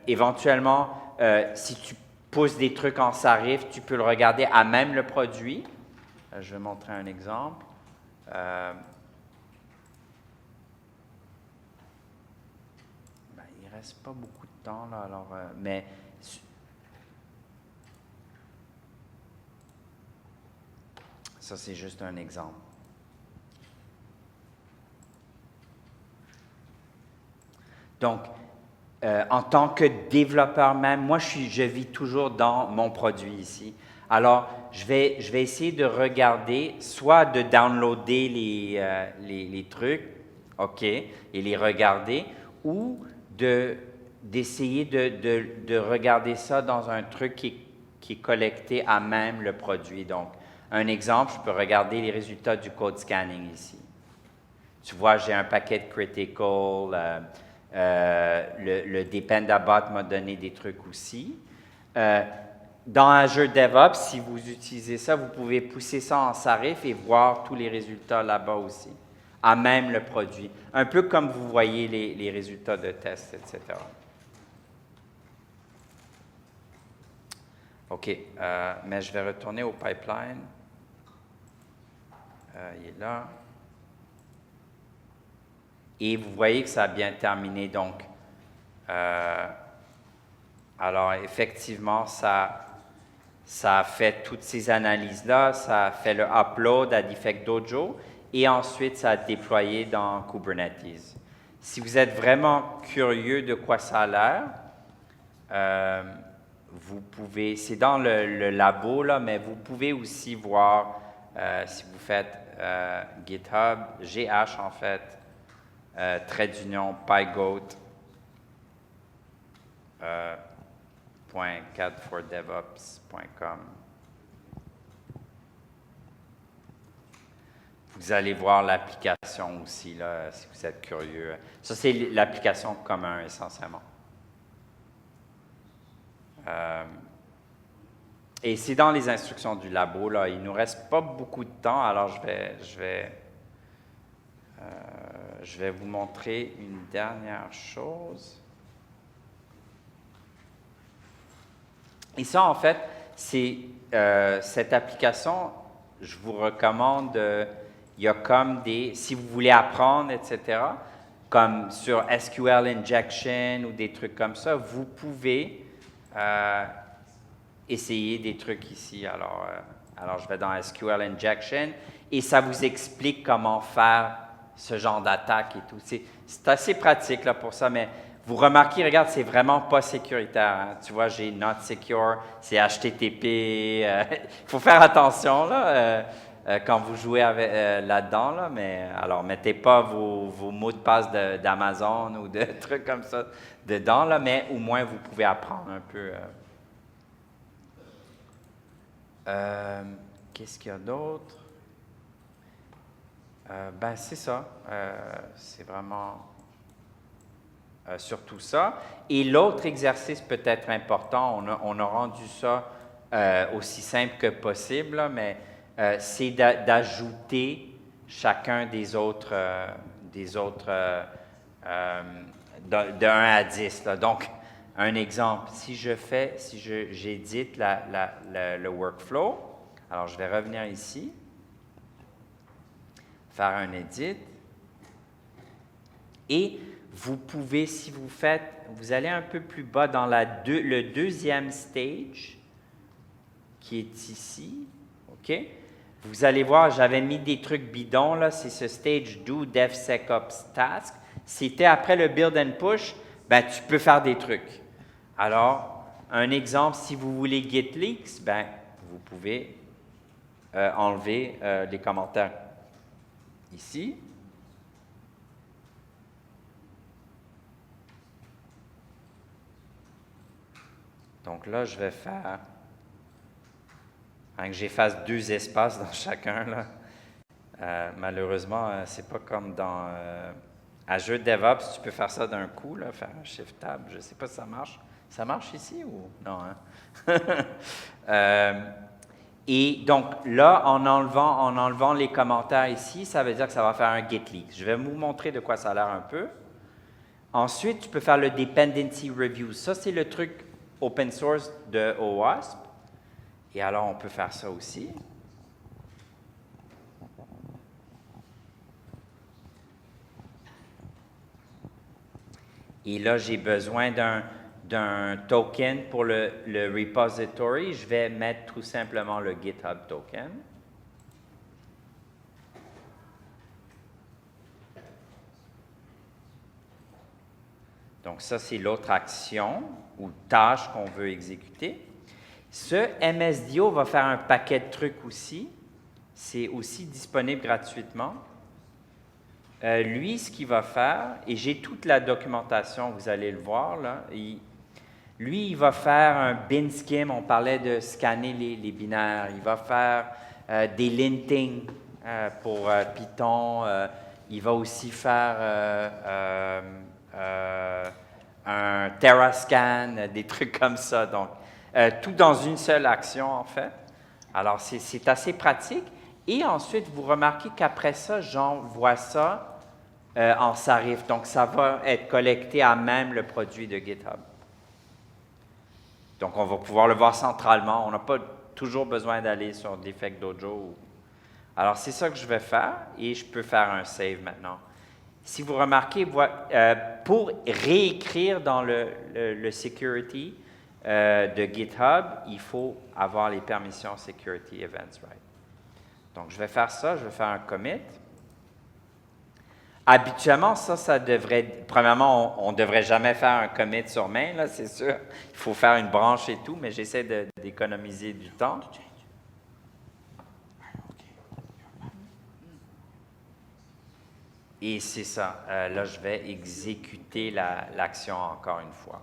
éventuellement, si tu pousses des trucs en Sarif, tu peux le regarder à même le produit. Je vais montrer un exemple. Il ne reste pas beaucoup de temps, là, alors, mais ça, c'est juste un exemple. Donc, en tant que développeur même, moi, je vis toujours dans mon produit ici. Alors, je vais essayer de regarder, soit de downloader les trucs, OK, et les regarder, ou d'essayer de regarder ça dans un truc qui est collecté à même le produit. Donc, un exemple, je peux regarder les résultats du code scanning ici. Tu vois, j'ai un paquet de critical, le Dependabot m'a donné des trucs aussi. Dans Azure DevOps, si vous utilisez ça, vous pouvez pousser ça en Sarif et voir tous les résultats là-bas aussi, à même le produit. Un peu comme vous voyez les résultats de tests, etc. OK, mais je vais retourner au pipeline. Il est là. Et vous voyez que ça a bien terminé. Donc, alors effectivement, ça a fait toutes ces analyses-là, ça a fait le upload à Defect Dojo et ensuite ça a déployé dans Kubernetes. Si vous êtes vraiment curieux de quoi ça a l'air, vous pouvez, c'est dans le labo, là, mais vous pouvez aussi voir, si vous faites GitHub, GH en fait, trait d'union, pygoat, .cadfordevops.com. Vous allez voir l'application aussi, là, si vous êtes curieux. Ça, c'est l'application commun, essentiellement. Et c'est dans les instructions du labo, là. Il ne nous reste pas beaucoup de temps, alors je vais vous montrer une dernière chose. Et ça, en fait, c'est cette application, je vous recommande, il y a comme si vous voulez apprendre, etc., comme sur SQL Injection ou des trucs comme ça, vous pouvez essayer des trucs ici. Alors, je vais dans SQL Injection et ça vous explique comment faire ce genre d'attaque et tout. C'est assez pratique là, pour ça, mais vous remarquez, regarde, c'est vraiment pas sécuritaire. Hein. Tu vois, j'ai not secure, c'est HTTP. Il faut faire attention là, quand vous jouez là-dedans. Là, mais alors, mettez pas vos mots de passe d'Amazon ou de trucs comme ça dedans, là, mais au moins vous pouvez apprendre un peu. Qu'est-ce qu'il y a d'autre? Ben, c'est ça. C'est vraiment surtout ça. Et l'autre exercice peut-être important, on a rendu ça aussi simple que possible, là, mais c'est d'ajouter chacun des autres de 1 à 10. Là. Donc, un exemple, si j'édite le workflow, alors je vais revenir ici, faire un edit, et vous pouvez, si vous faites, vous allez un peu plus bas dans le deuxième stage, qui est ici, OK? Vous allez voir, j'avais mis des trucs bidons, là, c'est ce stage do DevSecOps task. C'était après le build and push, ben tu peux faire des trucs. Alors, un exemple, si vous voulez git leaks, ben vous pouvez enlever les commentaires ici. Donc là, je vais faire, que j'efface 2 espaces dans chacun, là. Malheureusement, c'est pas comme dans Azure DevOps, tu peux faire ça d'un coup, là, faire un Shift-Tab. Je ne sais pas si ça marche. Ça marche ici ou non? Hein? Et donc là, en enlevant les commentaires ici, ça veut dire que ça va faire un git leak. Je vais vous montrer de quoi ça a l'air un peu. Ensuite, tu peux faire le dependency review. Ça, c'est le truc open source de OWASP. Et alors, on peut faire ça aussi. Et là, j'ai besoin d'un token pour le repository. Je vais mettre tout simplement le GitHub token. Donc, ça, c'est l'autre action ou tâche qu'on veut exécuter. Ce MSDO va faire un paquet de trucs aussi. C'est aussi disponible gratuitement. Lui, ce qu'il va faire, et j'ai toute la documentation, vous allez le voir, là. Lui, il va faire un bin skim. On parlait de scanner les binaires. Il va faire des linting pour Python. Il va aussi faire un TerraScan, des trucs comme ça. Donc, tout dans une seule action, en fait. Alors, c'est assez pratique. Et ensuite, vous remarquez qu'après ça, j'envoie ça en Sarif. Donc, ça va être collecté à même le produit de GitHub. Donc, on va pouvoir le voir centralement. On n'a pas toujours besoin d'aller sur Defect Dojo. Alors, c'est ça que je vais faire et je peux faire un save maintenant. Si vous remarquez, pour réécrire dans le security de GitHub, il faut avoir les permissions Security Events Right. Donc, je vais faire ça. Je vais faire un commit. Habituellement, ça devrait... Premièrement, on ne devrait jamais faire un commit sur main, là, c'est sûr. Il faut faire une branche et tout, mais j'essaie d'économiser du temps. Et c'est ça. Là, je vais exécuter l'action encore une fois.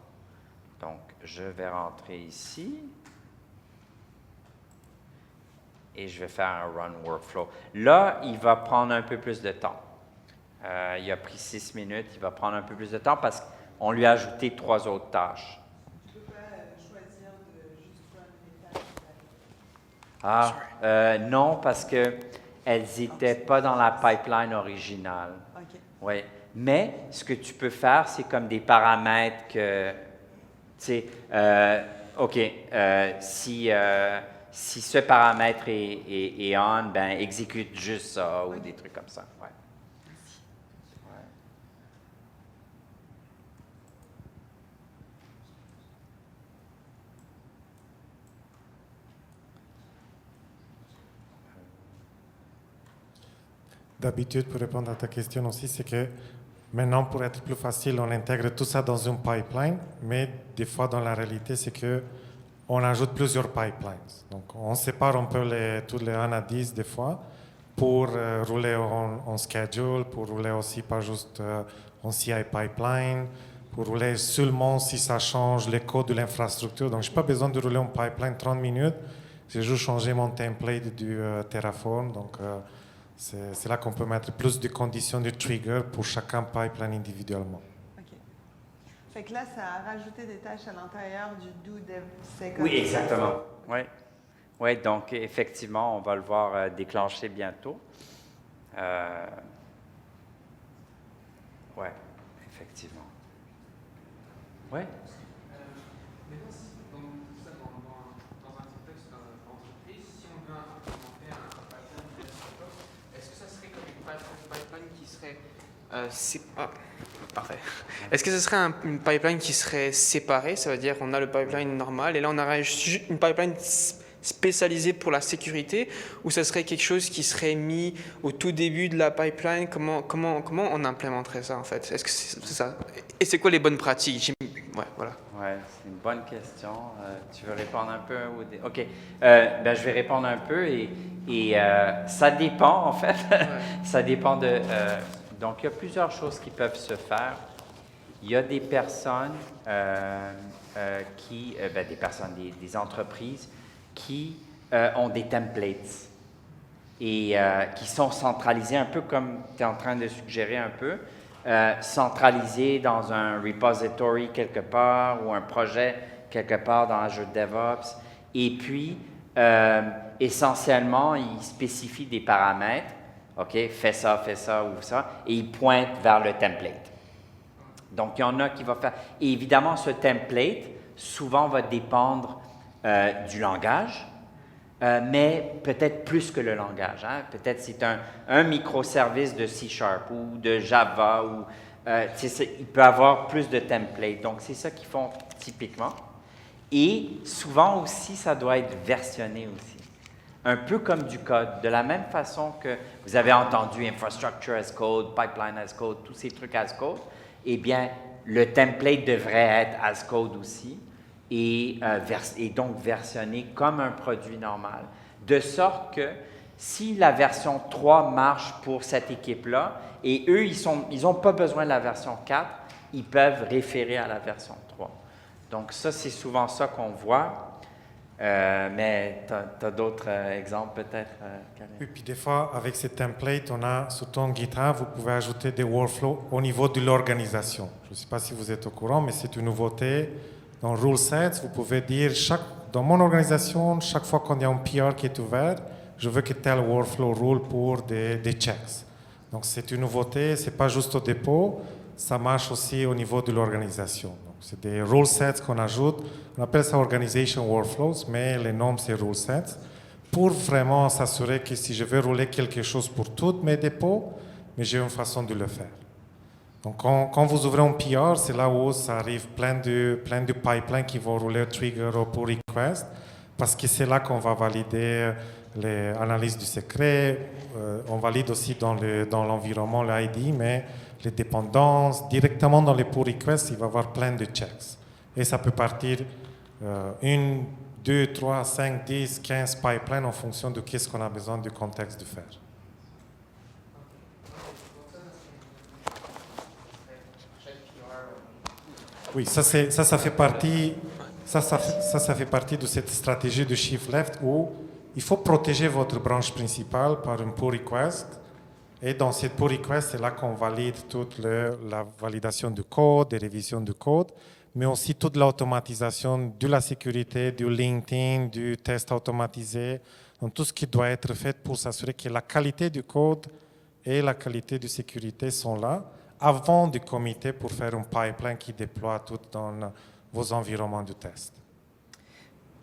Donc, je vais rentrer ici. Et je vais faire un run workflow. Là, il va prendre un peu plus de temps. Il a pris 6 minutes. Il va prendre un peu plus de temps parce qu'on lui a ajouté 3 autres tâches. Tu ne peux pas choisir de juste run les tâches. Non, parce qu'elles n'étaient pas dans la pipeline originale. OK. Oui. Mais ce que tu peux faire, c'est comme des paramètres que, tu sais, OK, si ce paramètre est on, ben exécute juste ça ou des trucs comme ça. Ouais. Ouais. D'habitude, pour répondre à ta question aussi, c'est que maintenant, pour être plus facile, on intègre tout ça dans une pipeline, mais des fois, dans la réalité, c'est que on ajoute plusieurs pipelines. Donc, on sépare un peu tous les 1 à 10 des fois pour rouler en schedule, pour rouler aussi pas juste en CI pipeline, pour rouler seulement si ça change les codes de l'infrastructure. Donc, je n'ai pas besoin de rouler en pipeline 30 minutes. J'ai juste changé mon template du Terraform. Donc, c'est là qu'on peut mettre plus de conditions de trigger pour chacun pipeline individuellement. OK. Fait que là, ça a rajouté des tâches à l'intérieur du do dev sec. Oui, exactement. Oui. Oui, donc effectivement, on va le voir déclencher bientôt. Oui, effectivement. Oui. Maintenant, donc, ça, dans un contexte d'entreprise, si on veut implémenter un pipeline de est-ce que ça serait comme une pipeline qui serait parfait. Est-ce que ce serait une pipeline qui serait séparée? Ça veut dire qu'on a le pipeline normal et là on aurait une pipeline spécialisée pour la sécurité, ou ça serait quelque chose qui serait mis au tout début de la pipeline? Comment on implémenterait ça en fait? Est-ce que c'est ça? Et c'est quoi les bonnes pratiques? Ouais, voilà. Ouais, c'est une bonne question. Tu veux répondre un peu? OK. Ben, je vais répondre un peu et ça dépend, en fait. Ouais. Ça dépend de... donc, il y a plusieurs choses qui peuvent se faire. Il y a des personnes des entreprises qui ont des templates et qui sont centralisés, un peu comme tu es en train de suggérer un peu, centralisés dans un repository quelque part ou un projet quelque part dans Azure DevOps. Et puis, essentiellement, ils spécifient des paramètres. OK, fais ça ou ça, et ils pointent vers le template. Donc, il y en a qui vont faire... Et évidemment, ce template, souvent, va dépendre du langage, mais peut-être plus que le langage. Hein? Peut-être c'est un microservice de C# ou de Java, ou il peut avoir plus de templates. Donc, c'est ça qu'ils font typiquement. Et souvent aussi, ça doit être versionné aussi. Un peu comme du code. De la même façon que vous avez entendu infrastructure as code, pipeline as code, tous ces trucs as code, eh bien, le template devrait être as code aussi et donc versionné comme un produit normal. De sorte que si la version 3 marche pour cette équipe-là, et eux, ils n'ont pas besoin de la version 4, ils peuvent référer à la version 3. Donc ça, c'est souvent ça qu'on voit. Mais tu as d'autres exemples peut-être, Karen? Oui, puis des fois, avec ces templates, on a, surtout en GitHub, vous pouvez ajouter des workflows au niveau de l'organisation. Je ne sais pas si vous êtes au courant, mais c'est une nouveauté. Dans Rule Sets, vous pouvez dire, dans mon organisation, chaque fois qu'on y a un PR qui est ouvert, je veux que tel workflow roule pour des checks. Donc c'est une nouveauté, ce n'est pas juste au dépôt, ça marche aussi au niveau de l'organisation. C'est des rule sets qu'on ajoute. On appelle ça Organization Workflows, mais le nom, c'est rule sets, pour vraiment s'assurer que si je veux rouler quelque chose pour tous mes dépôts, mais j'ai une façon de le faire. Donc, quand vous ouvrez un PR, c'est là où ça arrive plein de pipelines qui vont rouler trigger ou pull request, parce que c'est là qu'on va valider les analyses du secret. On valide aussi dans l'environnement le ID, mais les dépendances, directement dans les pull requests, il va y avoir plein de checks. Et ça peut partir 1, 2, 3, 5, 10, 15 pipelines en fonction de qu'est-ce qu'on a besoin du contexte de faire. Oui, ça fait partie de cette stratégie de shift left où il faut protéger votre branche principale par une pull request. Et dans cette pull request, c'est là qu'on valide toute la validation du code, des révisions du code, mais aussi toute l'automatisation de la sécurité, du linting, du test automatisé, donc tout ce qui doit être fait pour s'assurer que la qualité du code et la qualité de sécurité sont là avant de committer pour faire un pipeline qui déploie tout dans vos environnements de test.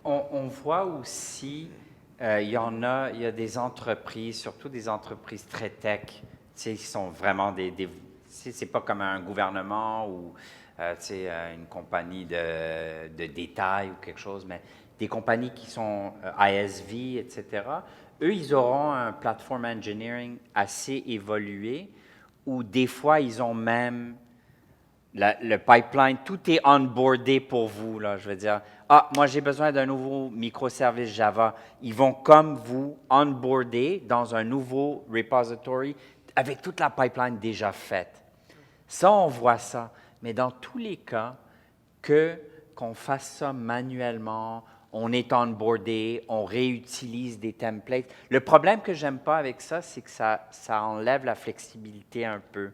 On voit aussi... il y a des entreprises, surtout des entreprises très tech, qui sont vraiment c'est pas comme un gouvernement ou une compagnie de détail ou quelque chose, mais des compagnies qui sont ISV, etc. Eux, ils auront un platform engineering assez évolué où des fois, ils ont même le pipeline, tout est onboardé pour vous, là, je veux dire. Ah, moi, j'ai besoin d'un nouveau microservice Java. Ils vont comme vous onboarder dans un nouveau repository avec toute la pipeline déjà faite. Ça, on voit ça. Mais dans tous les cas, qu'on fasse ça manuellement, on est onboardé, on réutilise des templates. Le problème que j'aime pas avec ça, c'est que ça enlève la flexibilité un peu.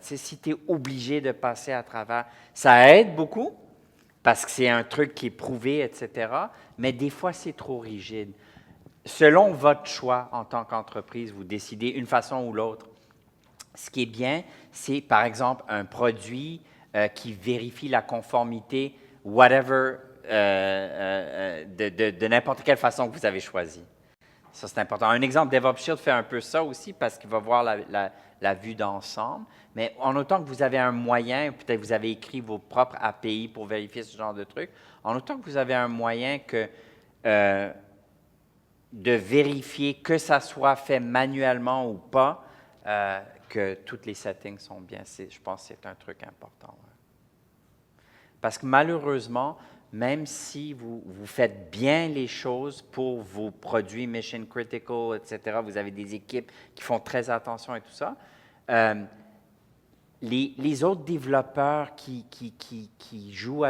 Si tu es obligé de passer à travers, ça aide beaucoup parce que c'est un truc qui est prouvé, etc. Mais des fois, c'est trop rigide. Selon votre choix en tant qu'entreprise, vous décidez une façon ou l'autre. Ce qui est bien, c'est par exemple un produit qui vérifie la conformité, whatever, de n'importe quelle façon que vous avez choisi. Ça, c'est important. Un exemple, DevOps Shield fait un peu ça aussi parce qu'il va voir la vue d'ensemble. Mais en autant que vous avez un moyen, peut-être vous avez écrit vos propres API pour vérifier ce genre de truc, en autant que vous avez un moyen de vérifier que ça soit fait manuellement ou pas, que toutes les settings sont bien. Je pense que c'est un truc important. Ouais. Parce que malheureusement, même si vous faites bien les choses pour vos produits mission critical, etc., vous avez des équipes qui font très attention et tout ça, les autres développeurs qui jouent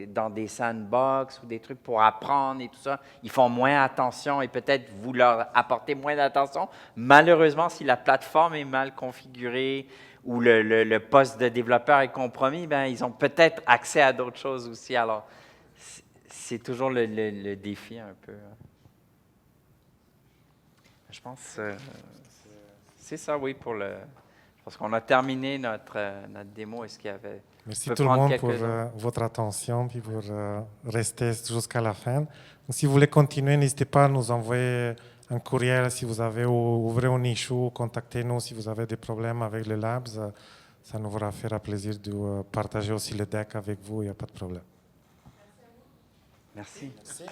dans des sandbox ou des trucs pour apprendre et tout ça, ils font moins attention et peut-être vous leur apportez moins d'attention. Malheureusement, si la plateforme est mal configurée ou le poste de développeur est compromis, ben, ils ont peut-être accès à d'autres choses aussi. Alors, c'est toujours le défi un peu. Je pense c'est ça, oui, pour le... Parce qu'on a terminé notre démo. Est-ce qu'il y avait... Merci peut tout le prendre monde pour quelques- votre attention et pour rester jusqu'à la fin. Donc, si vous voulez continuer, n'hésitez pas à nous envoyer un courriel si vous avez ouvert un issue, contactez-nous si vous avez des problèmes avec les labs. Ça nous fera plaisir de partager aussi le deck avec vous, il n'y a pas de problème. Merci. Merci.